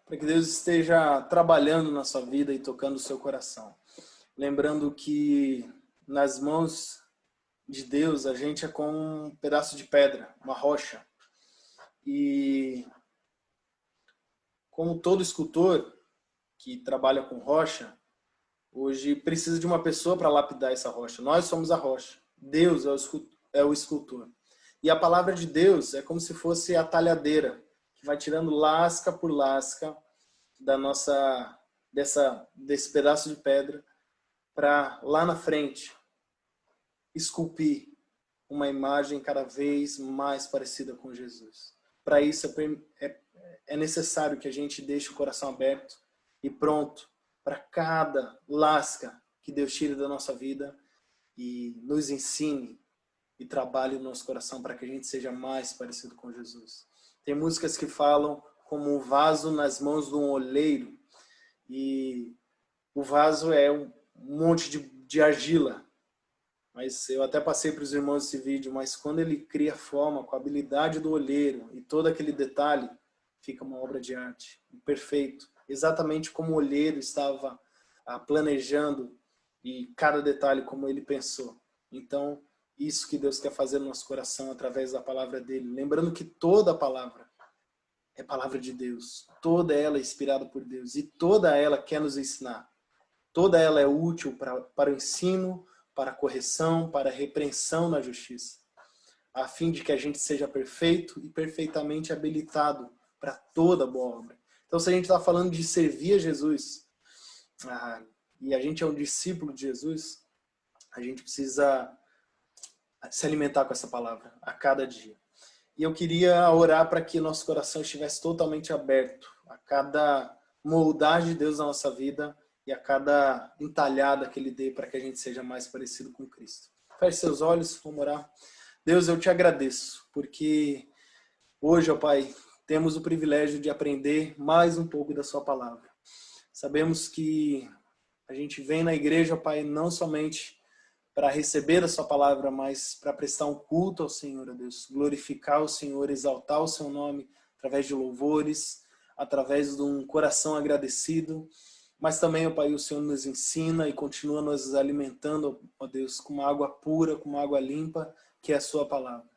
Para que Deus esteja trabalhando na sua vida e tocando o seu coração. Lembrando que nas mãos de Deus a gente é como um pedaço de pedra, uma rocha. E como todo escultor que trabalha com rocha, hoje precisa de uma pessoa para lapidar essa rocha. Nós somos a rocha. Deus é o escultor. E a palavra de Deus é como se fosse a talhadeira, que vai tirando lasca por lasca desse pedaço de pedra para lá na frente esculpir uma imagem cada vez mais parecida com Jesus. Para isso é necessário que a gente deixe o coração aberto e pronto para cada lasca que Deus tire da nossa vida e nos ensine e trabalhe no nosso coração para que a gente seja mais parecido com Jesus. Tem músicas que falam como um vaso nas mãos de um oleiro, e o vaso é um monte de argila. Mas eu até passei para os irmãos esse vídeo, mas quando ele cria forma com a habilidade do olheiro e todo aquele detalhe, fica uma obra de arte, perfeito. Exatamente como o olheiro estava planejando e cada detalhe como ele pensou. Então, isso que Deus quer fazer no nosso coração através da palavra dele. Lembrando que toda a palavra é palavra de Deus. Toda ela é inspirada por Deus e toda ela quer nos ensinar. Toda ela é útil para o ensino, para a correção, para a repreensão na justiça, a fim de que a gente seja perfeito e perfeitamente habilitado para toda boa obra. Então, se a gente está falando de servir a Jesus, e a gente é um discípulo de Jesus, a gente precisa se alimentar com essa palavra a cada dia. E eu queria orar para que nosso coração estivesse totalmente aberto a cada moldagem de Deus na nossa vida e a cada entalhada que Ele dê para que a gente seja mais parecido com Cristo. Feche seus olhos, vamos orar. Deus, eu te agradeço, porque hoje, ó Pai, temos o privilégio de aprender mais um pouco da sua palavra. Sabemos que a gente vem na igreja, ó Pai, não somente para receber a sua palavra, mas para prestar um culto ao Senhor, ó Deus, glorificar o Senhor, exaltar o seu nome através de louvores, através de um coração agradecido. Mas também, ó Pai, o Senhor nos ensina e continua nos alimentando, ó Deus, com uma água pura, com uma água limpa, que é a sua palavra.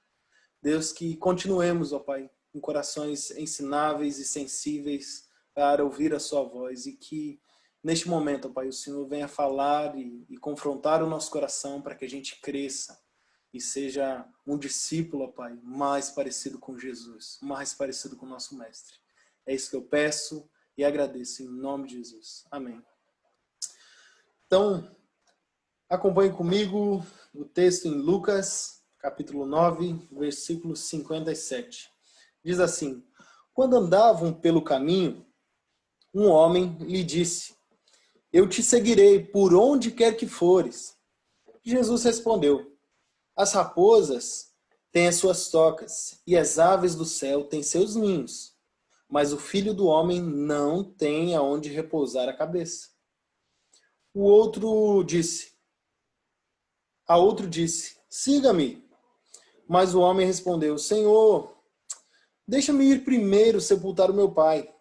Deus, que continuemos, ó Pai, com corações ensináveis e sensíveis para ouvir a sua voz e que neste momento, ó Pai, o Senhor venha falar e confrontar o nosso coração para que a gente cresça e seja um discípulo, ó Pai, mais parecido com Jesus, mais parecido com o nosso Mestre. É isso que eu peço e agradeço em nome de Jesus. Amém. Então, acompanhe comigo o texto em Lucas, capítulo 9, versículo 57. Diz assim: quando andavam pelo caminho, um homem lhe disse: eu te seguirei por onde quer que fores. Jesus respondeu: as raposas têm as suas tocas e as aves do céu têm seus ninhos, mas o Filho do Homem não tem aonde repousar a cabeça. A outro disse: siga-me. Mas o homem respondeu: Senhor, deixa-me ir primeiro sepultar o meu pai.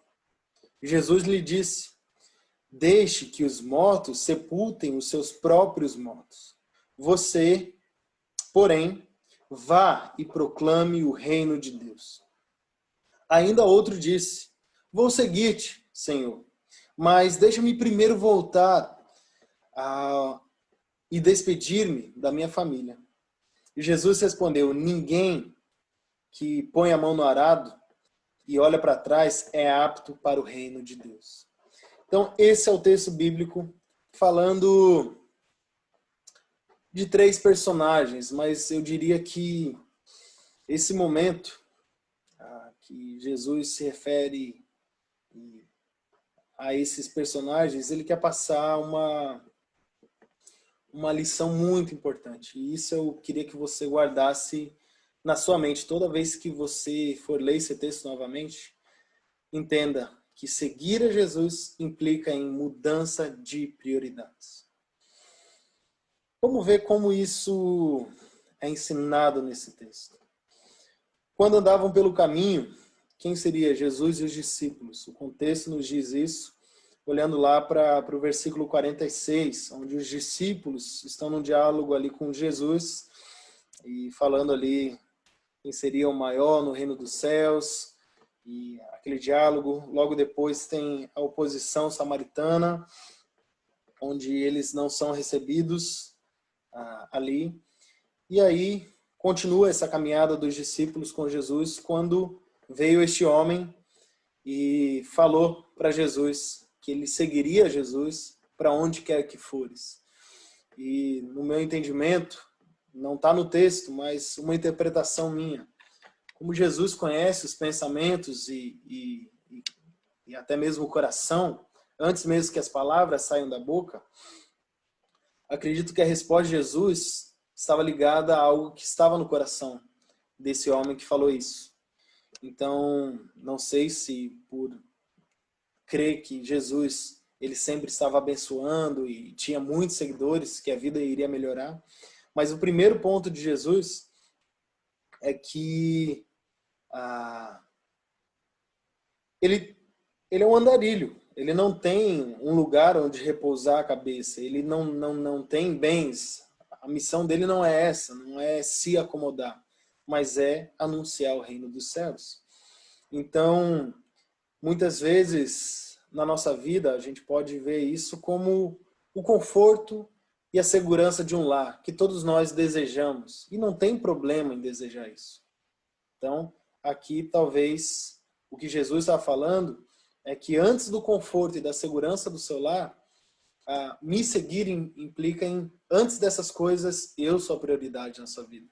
Jesus lhe disse: deixe que os mortos sepultem os seus próprios mortos. Você, porém, vá e proclame o reino de Deus. Ainda outro disse: vou seguir-te, Senhor, mas deixa-me primeiro voltar e despedir-me da minha família. E Jesus respondeu: ninguém que põe a mão no arado e olha para trás é apto para o reino de Deus. Então, esse é o texto bíblico falando de 3 personagens, mas eu diria que esse momento que Jesus se refere a esses personagens, ele quer passar uma lição muito importante. E isso eu queria que você guardasse na sua mente. Toda vez que você for ler esse texto novamente, entenda que seguir a Jesus implica em mudança de prioridades. Vamos ver como isso é ensinado nesse texto. Quando andavam pelo caminho, quem seria Jesus e os discípulos? O contexto nos diz isso, olhando lá para o versículo 46, onde os discípulos estão num diálogo ali com Jesus e falando ali quem seria o maior no reino dos céus, e aquele diálogo. Logo depois tem a oposição samaritana, onde eles não são recebidos ali. E aí continua essa caminhada dos discípulos com Jesus, quando veio este homem e falou para Jesus que ele seguiria Jesus para onde quer que fores. E no meu entendimento, não está no texto, mas uma interpretação minha. Como Jesus conhece os pensamentos e até mesmo o coração, antes mesmo que as palavras saiam da boca, acredito que a resposta de Jesus estava ligada a algo que estava no coração desse homem que falou isso. Então, não sei se por crer que Jesus ele sempre estava abençoando e tinha muitos seguidores, que a vida iria melhorar. Mas o primeiro ponto de Jesus é que ele é um andarilho. Ele não tem um lugar onde repousar a cabeça. Ele não tem bens. A missão dele não é essa, não é se acomodar, mas é anunciar o reino dos céus. Então, muitas vezes na nossa vida a gente pode ver isso como o conforto e a segurança de um lar, que todos nós desejamos. E não tem problema em desejar isso. Então, aqui talvez o que Jesus está falando é que antes do conforto e da segurança do seu lar, me seguir implica em, antes dessas coisas, eu sou a prioridade na sua vida.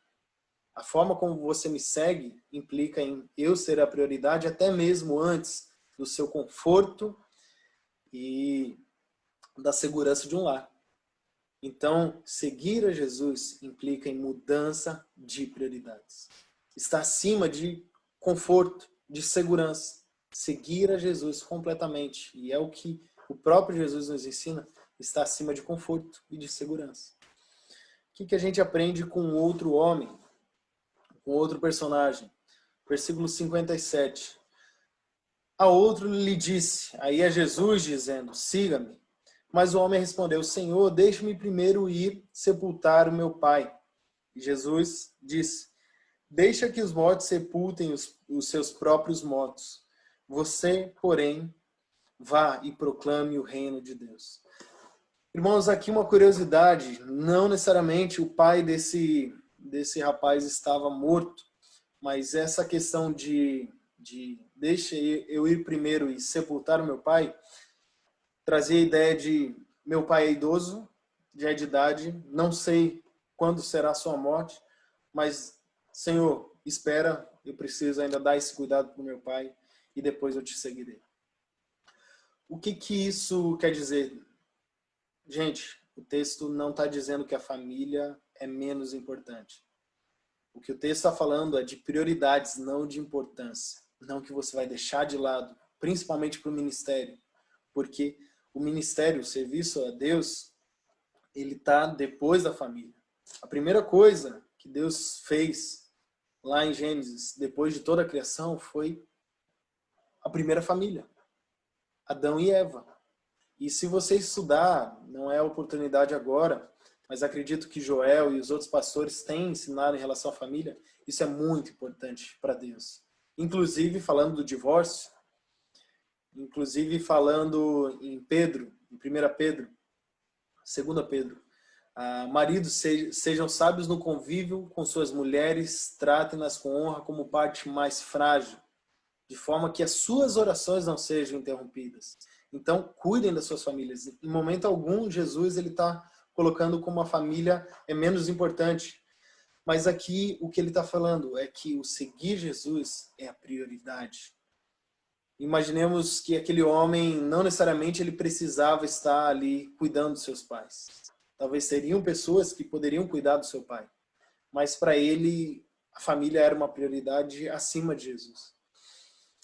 A forma como você me segue implica em eu ser a prioridade até mesmo antes do seu conforto e da segurança de um lar. Então, seguir a Jesus implica em mudança de prioridades. Está acima de conforto, de segurança. Seguir a Jesus completamente. E é o que o próprio Jesus nos ensina, está acima de conforto e de segurança. O que a gente aprende com outro homem, com outro personagem? Versículo 57. A outro lhe disse, aí é Jesus dizendo, siga-me. Mas o homem respondeu, Senhor, deixe-me primeiro ir sepultar o meu pai. E Jesus disse, deixa que os mortos sepultem os seus próprios mortos. Você, porém, vá e proclame o reino de Deus. Irmãos, aqui uma curiosidade, não necessariamente o pai desse rapaz estava morto, mas essa questão de deixa eu ir primeiro e sepultar o meu pai, trazia a ideia de meu pai é idoso, já é de idade, não sei quando será a sua morte, mas, Senhor, espera, eu preciso ainda dar esse cuidado para o meu pai e depois eu te seguirei. O que isso quer dizer? Gente, o texto não está dizendo que a família é menos importante. O que o texto está falando é de prioridades, não de importância. Não que você vai deixar de lado, principalmente para o ministério, porque o ministério, o serviço a Deus, ele está depois da família. A primeira coisa que Deus fez lá em Gênesis, depois de toda a criação, foi a primeira família, Adão e Eva. E se você estudar, não é a oportunidade agora, mas acredito que Joel e os outros pastores têm ensinado em relação à família, isso é muito importante para Deus. Inclusive, falando do divórcio, inclusive falando em Pedro, em 1 Pedro, 2 Pedro, maridos sejam sábios no convívio com suas mulheres, tratem-nas com honra como parte mais frágil, de forma que as suas orações não sejam interrompidas. Então, cuidem das suas famílias. Em momento algum, Jesus está colocando como a família é menos importante. Mas aqui, o que ele está falando é que o seguir Jesus é a prioridade. Imaginemos que aquele homem, não necessariamente ele precisava estar ali cuidando dos seus pais. Talvez seriam pessoas que poderiam cuidar do seu pai. Mas para ele, a família era uma prioridade acima de Jesus.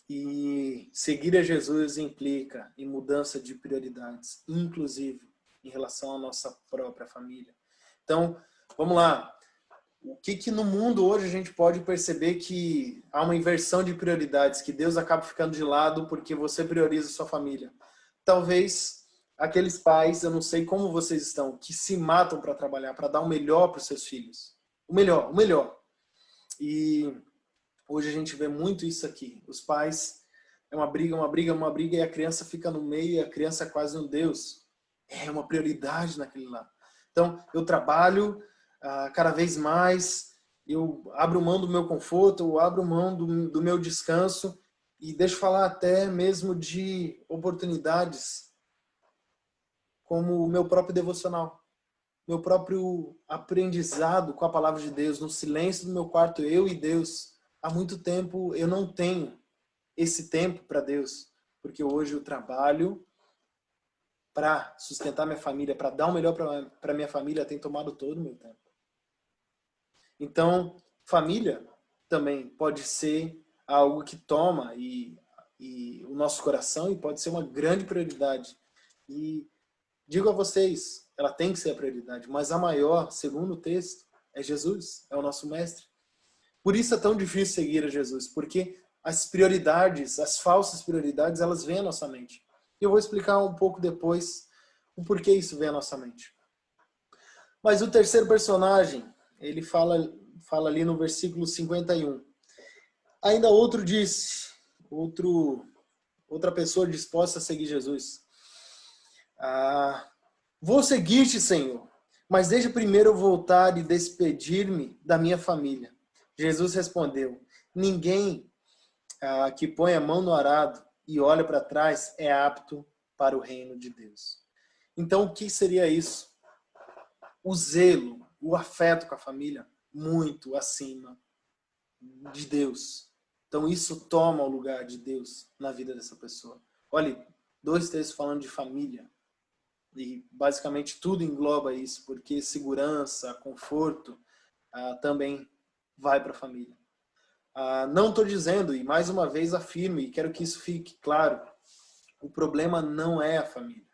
E seguir a Jesus implica em mudança de prioridades, inclusive em relação à nossa própria família. Então, vamos lá. O que no mundo hoje a gente pode perceber que há uma inversão de prioridades, que Deus acaba ficando de lado porque você prioriza a sua família? Talvez aqueles pais, eu não sei como vocês estão, que se matam para trabalhar, para dar o melhor para os seus filhos. O melhor. E hoje a gente vê muito isso aqui. Os pais, é uma briga, e a criança fica no meio, e a criança é quase um Deus. É uma prioridade naquele lá. Então, eu trabalho cada vez mais, eu abro mão do meu conforto, eu abro mão do meu descanso, e deixo falar até mesmo de oportunidades como o meu próprio devocional, meu próprio aprendizado com a palavra de Deus, no silêncio do meu quarto, eu e Deus. Há muito tempo eu não tenho esse tempo para Deus, porque hoje eu trabalho para sustentar minha família, para dar o melhor para minha família, tem tomado todo o meu tempo. Então, família também pode ser algo que toma e o nosso coração, e pode ser uma grande prioridade. E digo a vocês, ela tem que ser a prioridade, mas a maior, segundo o texto, é Jesus, é o nosso mestre. Por isso é tão difícil seguir a Jesus, porque as prioridades, as falsas prioridades, elas vêm à nossa mente. E eu vou explicar um pouco depois o porquê isso vem à nossa mente. Mas o terceiro personagem, ele fala ali no versículo 51. Ainda outro disse, outra pessoa disposta a seguir Jesus. Vou seguir-te, Senhor, mas deixa primeiro eu voltar e despedir-me da minha família. Jesus respondeu, ninguém que põe a mão no arado e olha para trás é apto para o reino de Deus. Então, o que seria isso? O zelo, o afeto com a família, muito acima de Deus. Então, isso toma o lugar de Deus na vida dessa pessoa. Olha, 2 textos falando de família. E basicamente tudo engloba isso, porque segurança, conforto também vai para a família. Não estou dizendo, e mais uma vez afirmo, e quero que isso fique claro, o problema não é a família.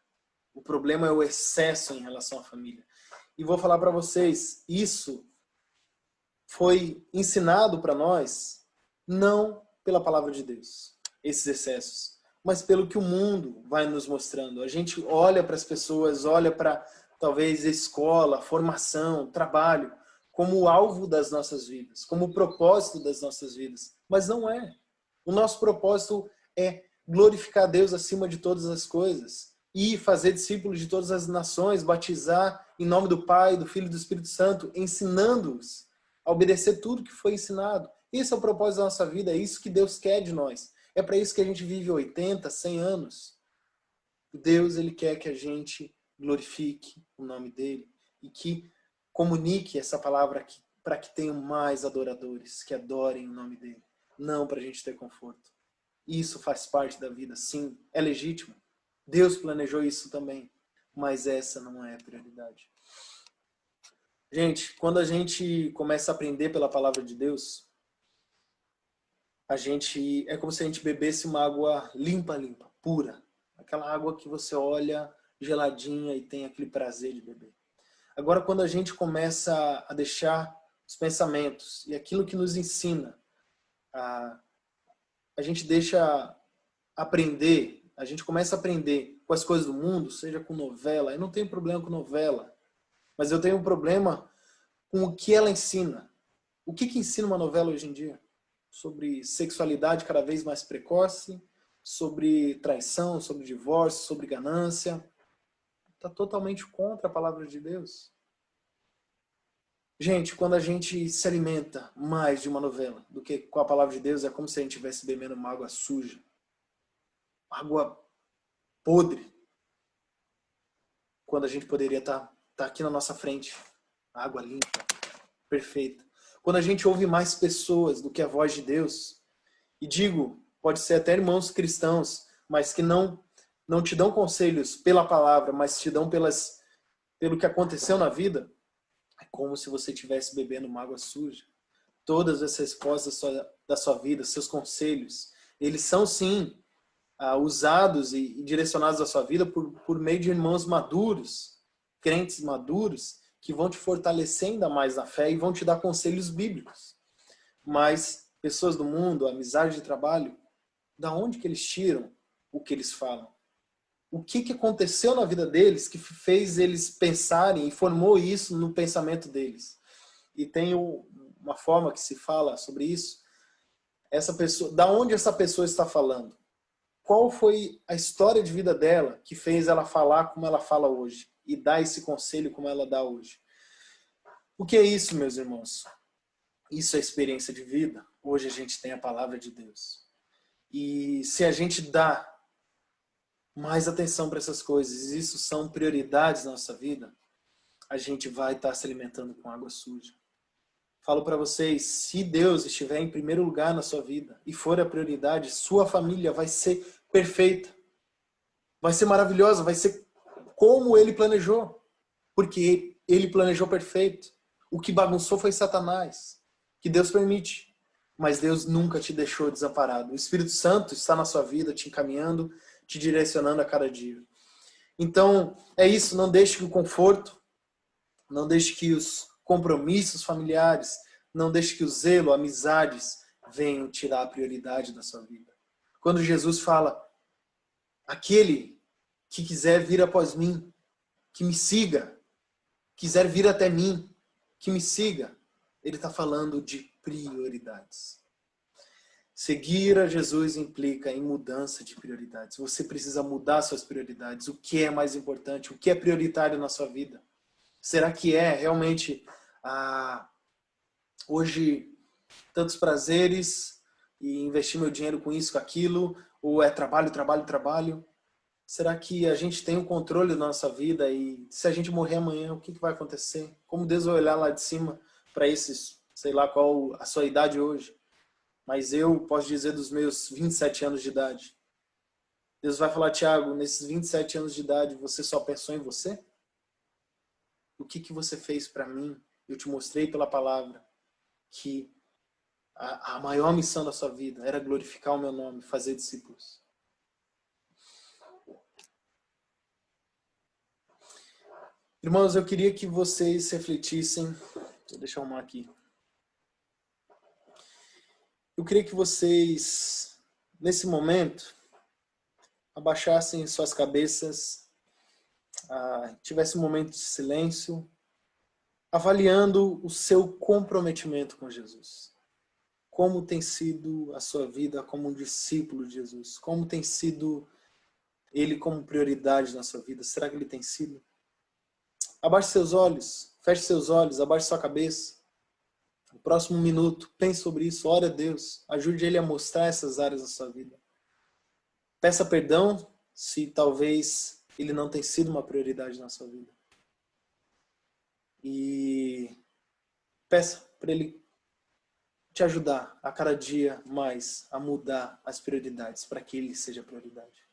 O problema é o excesso em relação à família. E vou falar para vocês, isso foi ensinado para nós, não pela palavra de Deus, esses excessos, mas pelo que o mundo vai nos mostrando. A gente olha para as pessoas, olha para talvez escola, formação, trabalho, como o alvo das nossas vidas, como o propósito das nossas vidas. Mas não é. O nosso propósito é glorificar Deus acima de todas as coisas e fazer discípulos de todas as nações, batizar em nome do Pai, do Filho e do Espírito Santo, ensinando-os a obedecer tudo que foi ensinado. Esse é o propósito da nossa vida, é isso que Deus quer de nós. É para isso que a gente vive 80, 100 anos. Deus, ele quer que a gente glorifique o nome dele e que comunique essa palavra para que tenham mais adoradores, que adorem o nome dele. Não para a gente ter conforto. Isso faz parte da vida, sim, é legítimo. Deus planejou isso também, mas essa não é a prioridade. Gente, quando a gente começa a aprender pela palavra de Deus, é como se a gente bebesse uma água limpa, pura. Aquela água que você olha geladinha e tem aquele prazer de beber. Agora, quando a gente começa a deixar os pensamentos e aquilo que nos ensina, a gente deixa aprender, a gente começa a aprender com as coisas do mundo, seja com novela. Eu não tenho problema com novela, mas eu tenho um problema com o que ela ensina. O que ensina uma novela hoje em dia? Sobre sexualidade cada vez mais precoce, sobre traição, sobre divórcio, sobre ganância. Está totalmente contra a palavra de Deus. Gente, quando a gente se alimenta mais de uma novela do que com a palavra de Deus, é como se a gente estivesse bebendo uma água suja. Água podre. Quando a gente poderia estar aqui na nossa frente. Água limpa, perfeita. Quando a gente ouve mais pessoas do que a voz de Deus, e digo, pode ser até irmãos cristãos, mas que não te dão conselhos pela palavra, mas te dão pelo que aconteceu na vida, é como se você estivesse bebendo uma água suja. Todas as respostas da sua vida, seus conselhos, eles são sim usados e direcionados à sua vida por meio de irmãos maduros, crentes maduros, que vão te fortalecer ainda mais na fé e vão te dar conselhos bíblicos. Mas pessoas do mundo, amizade de trabalho, da onde que eles tiram o que eles falam? O que aconteceu na vida deles que fez eles pensarem e formou isso no pensamento deles? E tem uma forma que se fala sobre isso. Essa pessoa, da onde essa pessoa está falando? Qual foi a história de vida dela que fez ela falar como ela fala hoje e dar esse conselho como ela dá hoje? O que é isso, meus irmãos? Isso é experiência de vida. Hoje a gente tem a palavra de Deus. E se a gente dá mais atenção para essas coisas, isso são prioridades na nossa vida, a gente vai estar se alimentando com água suja. Falo para vocês, se Deus estiver em primeiro lugar na sua vida e for a prioridade, sua família vai ser perfeita. Vai ser maravilhosa, vai ser como Ele planejou. Porque Ele planejou perfeito. O que bagunçou foi Satanás, que Deus permite. Mas Deus nunca te deixou desamparado. O Espírito Santo está na sua vida, te encaminhando, te direcionando a cada dia. Então, é isso, não deixe que o conforto, não deixe que os compromissos familiares, não deixe que o zelo, amizades venham tirar a prioridade da sua vida. Quando Jesus fala, aquele que quiser vir após mim, que me siga, quiser vir até mim, que me siga, ele está falando de prioridades. Seguir a Jesus implica em mudança de prioridades. Você precisa mudar suas prioridades. O que é mais importante? O que é prioritário na sua vida? Será que é realmente hoje tantos prazeres e investir meu dinheiro com isso, com aquilo? Ou é trabalho, trabalho, trabalho? Será que a gente tem o controle da nossa vida e se a gente morrer amanhã, o que vai acontecer? Como Deus vai olhar lá de cima para esses, sei lá qual a sua idade hoje? Mas eu posso dizer dos meus 27 anos de idade. Deus vai falar, Tiago, nesses 27 anos de idade, você só pensou em você? O que você fez para mim? Eu te mostrei pela palavra que a maior missão da sua vida era glorificar o meu nome, fazer discípulos. Irmãos, eu queria que vocês refletissem. Deixa eu arrumar aqui. Eu queria que vocês, nesse momento, abaixassem suas cabeças, tivesse um momento de silêncio, avaliando o seu comprometimento com Jesus. Como tem sido a sua vida como um discípulo de Jesus? Como tem sido Ele como prioridade na sua vida? Será que Ele tem sido? Abaixe seus olhos, feche seus olhos, abaixe sua cabeça. No próximo minuto, pense sobre isso, ore a Deus, ajude Ele a mostrar essas áreas da sua vida. Peça perdão se talvez Ele não tenha sido uma prioridade na sua vida. E peça para Ele te ajudar a cada dia mais a mudar as prioridades, para que Ele seja prioridade.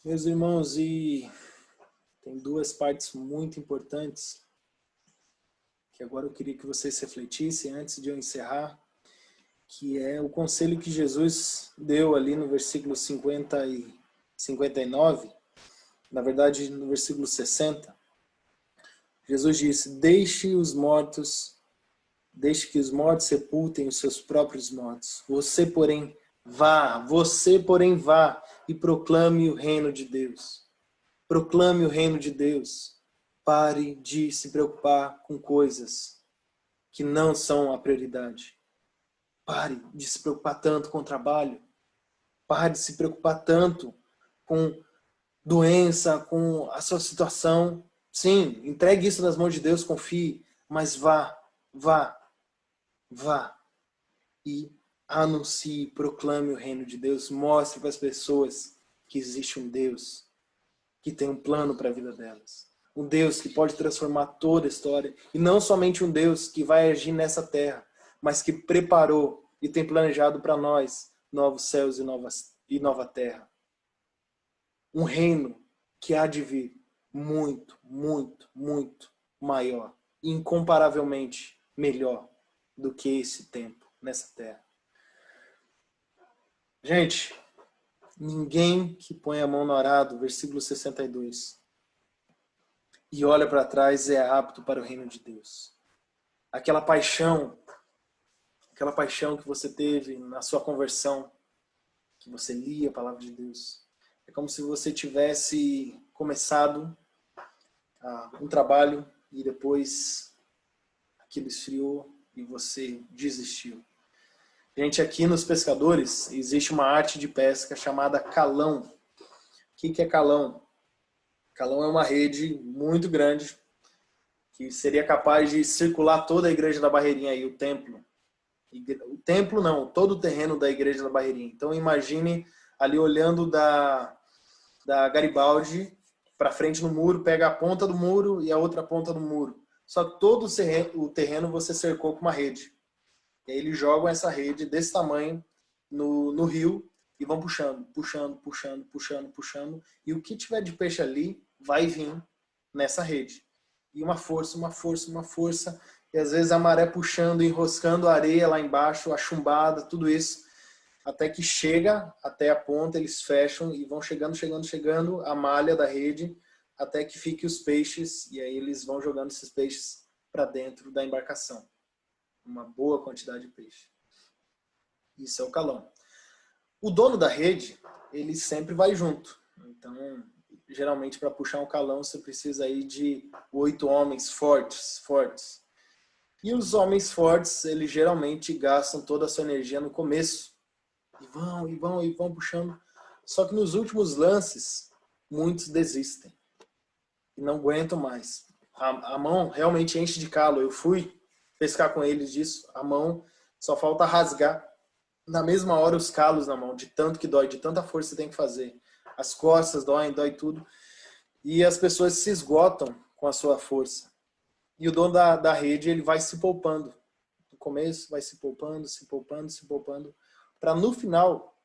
Meus irmãos, e tem duas partes muito importantes que agora eu queria que vocês refletissem antes de eu encerrar, que é o conselho que Jesus deu ali no versículo 50 e 59, na verdade no versículo 60. Jesus disse, deixe que os mortos sepultem os seus próprios mortos. Você, porém, vá e proclame o reino de Deus. Proclame o reino de Deus. Pare de se preocupar com coisas que não são a prioridade. Pare de se preocupar tanto com o trabalho. Pare de se preocupar tanto com doença, com a sua situação. Sim, entregue isso nas mãos de Deus, confie, mas vá e anuncie, proclame o reino de Deus, mostre para as pessoas que existe um Deus que tem um plano para a vida delas. Um Deus que pode transformar toda a história, e não somente um Deus que vai agir nessa terra, mas que preparou e tem planejado para nós novos céus e nova terra. Um reino que há de vir muito, muito, muito maior, incomparavelmente melhor do que esse tempo nessa terra. Gente, ninguém que põe a mão no arado, versículo 62, e olha para trás é apto para o reino de Deus. Aquela paixão que você teve na sua conversão, que você lia a palavra de Deus, é como se você tivesse começado um trabalho e depois aquilo esfriou e você desistiu. Gente, aqui nos pescadores existe uma arte de pesca chamada calão. O que é calão? Calão é uma rede muito grande que seria capaz de circular toda a igreja da Barreirinha e o templo. O templo não, todo o terreno da igreja da Barreirinha. Então imagine ali olhando da Garibaldi para frente no muro, pega a ponta do muro e a outra ponta do muro. Só que todo o terreno você cercou com uma rede. E aí eles jogam essa rede desse tamanho no rio e vão puxando. E o que tiver de peixe ali vai vir nessa rede. E uma força. E às vezes a maré puxando, enroscando a areia lá embaixo, a chumbada, tudo isso. Até que chega até a ponta, eles fecham e vão chegando a malha da rede, até que fique os peixes. E aí eles vão jogando esses peixes para dentro da embarcação. Uma boa quantidade de peixe. Isso é o calão. O dono da rede, ele sempre vai junto. Então, geralmente para puxar um calão você precisa aí de 8 homens fortes. E os homens fortes, eles geralmente gastam toda a sua energia no começo. E vão puxando. Só que nos últimos lances, muitos desistem. E não aguentam mais. A mão realmente enche de calo. Eu fui pescar com eles disso. A mão só falta rasgar. Na mesma hora os calos na mão, de tanto que dói, de tanta força que você tem que fazer. As costas dói tudo. E as pessoas se esgotam com a sua força. E o dono da rede, ele vai se poupando. No começo, vai se poupando, para no final,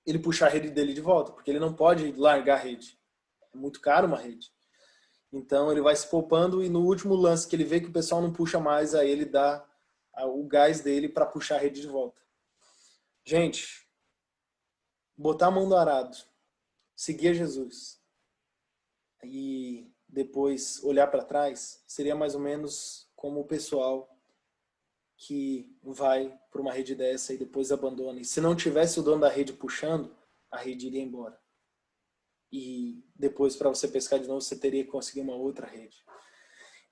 ele puxar a rede dele de volta. Porque ele não pode largar a rede. É muito caro uma rede. Então, ele vai se poupando e no último lance que ele vê que o pessoal não puxa mais, aí ele dá o gás dele para puxar a rede de volta. Gente, botar a mão no arado, seguir Jesus e depois olhar para trás, seria mais ou menos como o pessoal que vai para uma rede dessa e depois abandona. E se não tivesse o dono da rede puxando, a rede iria embora. E depois, para você pescar de novo, você teria que conseguir uma outra rede.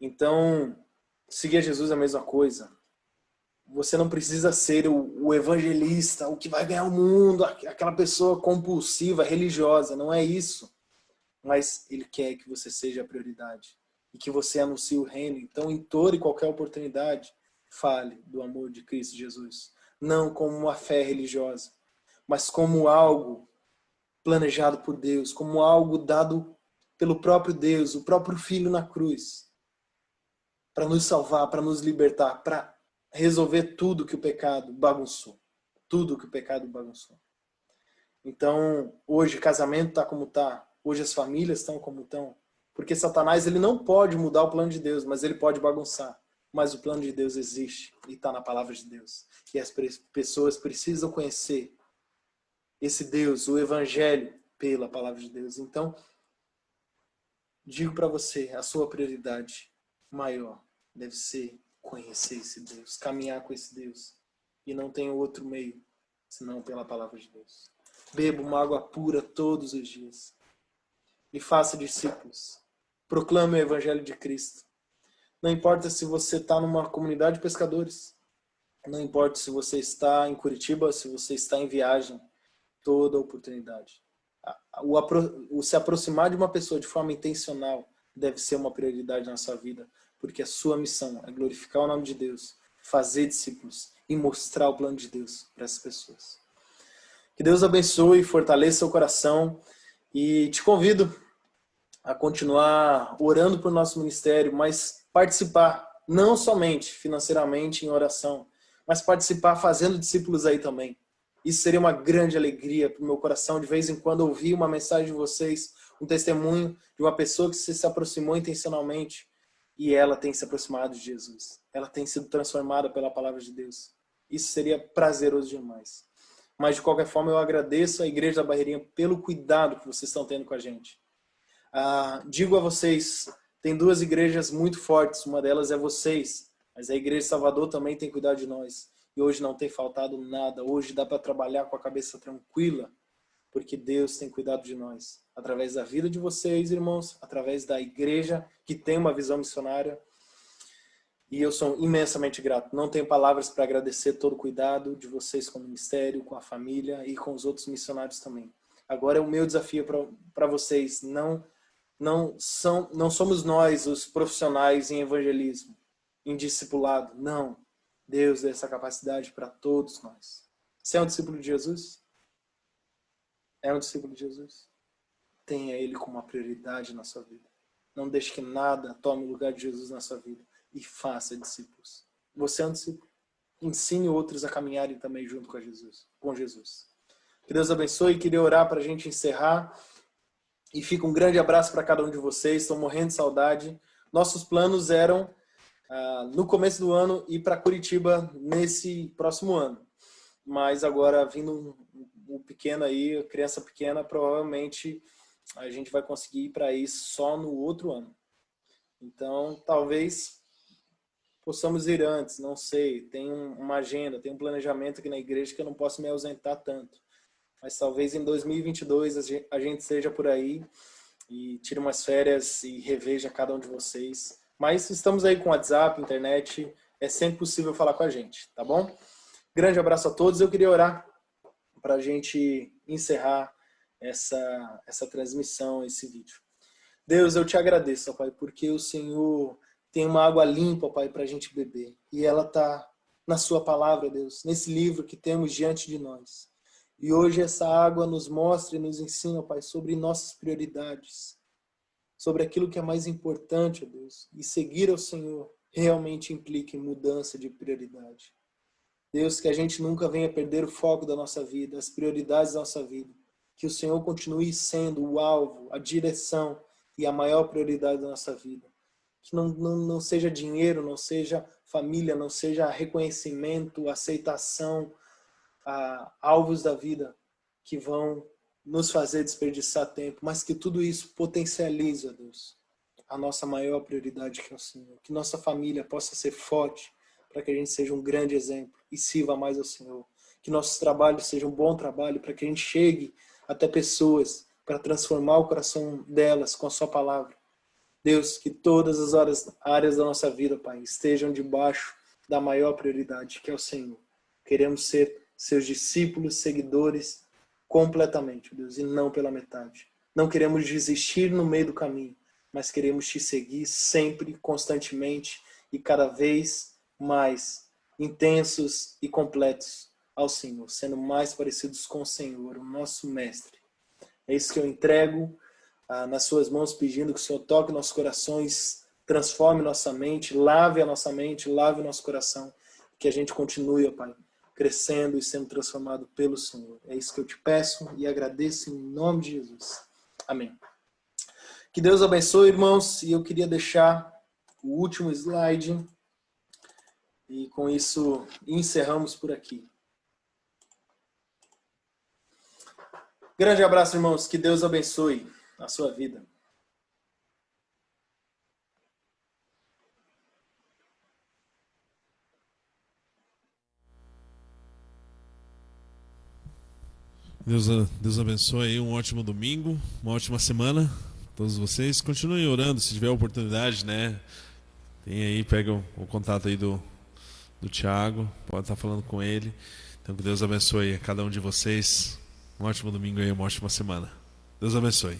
Então, seguir a Jesus é a mesma coisa. Você não precisa ser o evangelista, o que vai ganhar o mundo, aquela pessoa compulsiva, religiosa. Não é isso. Mas Ele quer que você seja a prioridade. E que você anuncie o reino. Então, em toda e qualquer oportunidade, fale do amor de Cristo Jesus. Não como uma fé religiosa, mas como algo planejado por Deus, como algo dado pelo próprio Deus, o próprio Filho na cruz, para nos salvar, para nos libertar, para resolver tudo que o pecado bagunçou. Tudo que o pecado bagunçou. Então, hoje o casamento está como está, hoje as famílias estão como estão, porque Satanás ele não pode mudar o plano de Deus, mas ele pode bagunçar. Mas o plano de Deus existe e está na palavra de Deus. E as pessoas precisam conhecer esse Deus, o Evangelho, pela palavra de Deus. Então, digo para você, a sua prioridade maior deve ser conhecer esse Deus, caminhar com esse Deus. E não tem outro meio, senão pela palavra de Deus. Beba uma água pura todos os dias. E faça discípulos. Proclame o Evangelho de Cristo. Não importa se você está numa comunidade de pescadores. Não importa se você está em Curitiba, se você está em viagem. Toda oportunidade o se aproximar de uma pessoa de forma intencional deve ser uma prioridade na sua vida, porque a sua missão é glorificar o nome de Deus, fazer discípulos e mostrar o plano de Deus para essas pessoas. Que Deus abençoe e fortaleça seu coração, e te convido a continuar orando por nosso ministério, mas participar não somente financeiramente em oração, mas participar fazendo discípulos aí também. Isso seria uma grande alegria para o meu coração, de vez em quando ouvir uma mensagem de vocês, um testemunho de uma pessoa que se aproximou intencionalmente e ela tem se aproximado de Jesus. Ela tem sido transformada pela palavra de Deus. Isso seria prazeroso demais. Mas de qualquer forma eu agradeço à Igreja da Barreirinha pelo cuidado que vocês estão tendo com a gente. Digo a vocês, tem 2 igrejas muito fortes, uma delas é vocês, mas a Igreja de Salvador também tem cuidado de nós. E hoje não tem faltado nada. Hoje dá para trabalhar com a cabeça tranquila, porque Deus tem cuidado de nós. Através da vida de vocês, irmãos, através da igreja que tem uma visão missionária. E eu sou imensamente grato. Não tenho palavras para agradecer todo o cuidado de vocês com o ministério, com a família e com os outros missionários também. Agora é o meu desafio para vocês. Não somos nós os profissionais em evangelismo, em discipulado. Não. Deus dá essa capacidade para todos nós. Você é um discípulo de Jesus? É um discípulo de Jesus? Tenha Ele como uma prioridade na sua vida. Não deixe que nada tome o lugar de Jesus na sua vida. E faça discípulos. Você é um discípulo. Ensine outros a caminharem também junto com Jesus. Que Deus abençoe. Queria orar para a gente encerrar. E fica um grande abraço para cada um de vocês. Estou morrendo de saudade. Nossos planos eram no começo do ano ir para Curitiba nesse próximo ano, mas agora vindo um pequeno aí, criança pequena, provavelmente a gente vai conseguir ir para isso só no outro ano. Então talvez possamos ir antes, não sei, tem uma agenda, tem um planejamento aqui na igreja que eu não posso me ausentar tanto, mas talvez em 2022 a gente seja por aí e tire umas férias e reveja cada um de vocês. Mas estamos aí com WhatsApp, internet, é sempre possível falar com a gente, tá bom? Grande abraço a todos. Eu queria orar para a gente encerrar essa transmissão, esse vídeo. Deus, eu te agradeço, ó Pai, porque o Senhor tem uma água limpa, ó Pai, para a gente beber. E ela está na sua palavra, Deus, nesse livro que temos diante de nós. E hoje essa água nos mostra e nos ensina, ó Pai, sobre nossas prioridades, sobre aquilo que é mais importante, ó Deus. E seguir ao Senhor realmente implica em mudança de prioridade. Deus, que a gente nunca venha perder o foco da nossa vida, as prioridades da nossa vida. Que o Senhor continue sendo o alvo, a direção e a maior prioridade da nossa vida. Que não seja dinheiro, não seja família, não seja reconhecimento, aceitação, alvos da vida que vão nos fazer desperdiçar tempo, mas que tudo isso potencialize, ó Deus, a nossa maior prioridade, que é o Senhor. Que nossa família possa ser forte, para que a gente seja um grande exemplo e sirva mais ao Senhor. Que nossos trabalhos sejam um bom trabalho, para que a gente chegue até pessoas, para transformar o coração delas com a sua palavra. Deus, que todas as áreas da nossa vida, Pai, estejam debaixo da maior prioridade, que é o Senhor. Queremos ser seus discípulos, seguidores, completamente, Deus, e não pela metade. Não queremos desistir no meio do caminho, mas queremos te seguir sempre, constantemente e cada vez mais intensos e completos ao Senhor, sendo mais parecidos com o Senhor, o nosso Mestre. É isso que eu entrego nas suas mãos, pedindo que o Senhor toque nossos corações, transforme nossa mente, lave a nossa mente, lave o nosso coração, que a gente continue, ó Pai, crescendo e sendo transformado pelo Senhor. É isso que eu te peço e agradeço em nome de Jesus. Amém. Que Deus abençoe, irmãos. E eu queria deixar o último slide. E com isso encerramos por aqui. Grande abraço, irmãos. Que Deus abençoe a sua vida. Deus abençoe aí, um ótimo domingo, uma ótima semana, todos vocês. Continuem orando, se tiver oportunidade, né? Tem aí, pega o contato aí do Thiago, pode estar falando com ele. Então que Deus abençoe a cada um de vocês. Um ótimo domingo aí, uma ótima semana. Deus abençoe.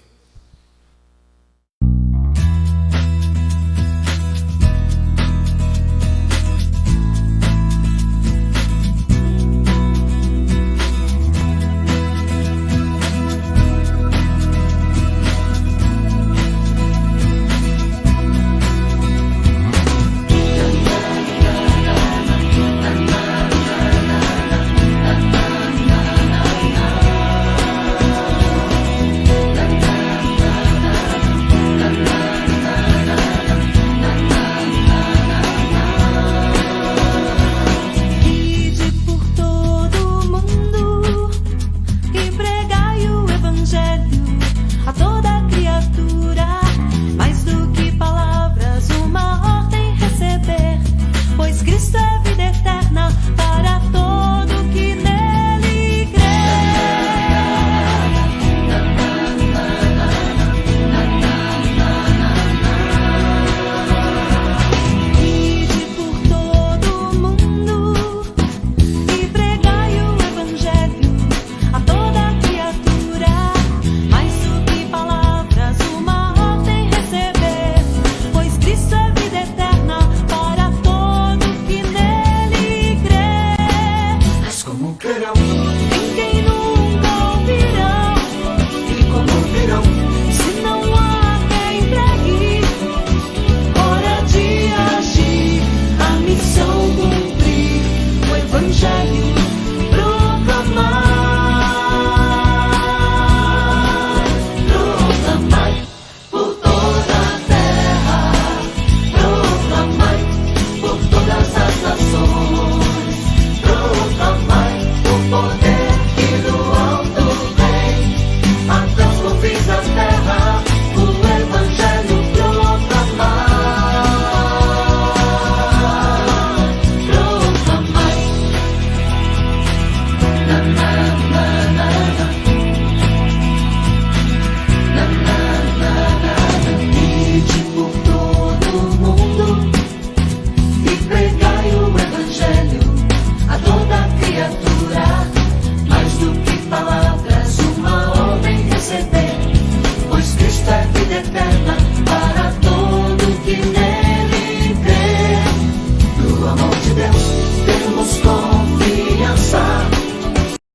Pois Cristo é vida eterna.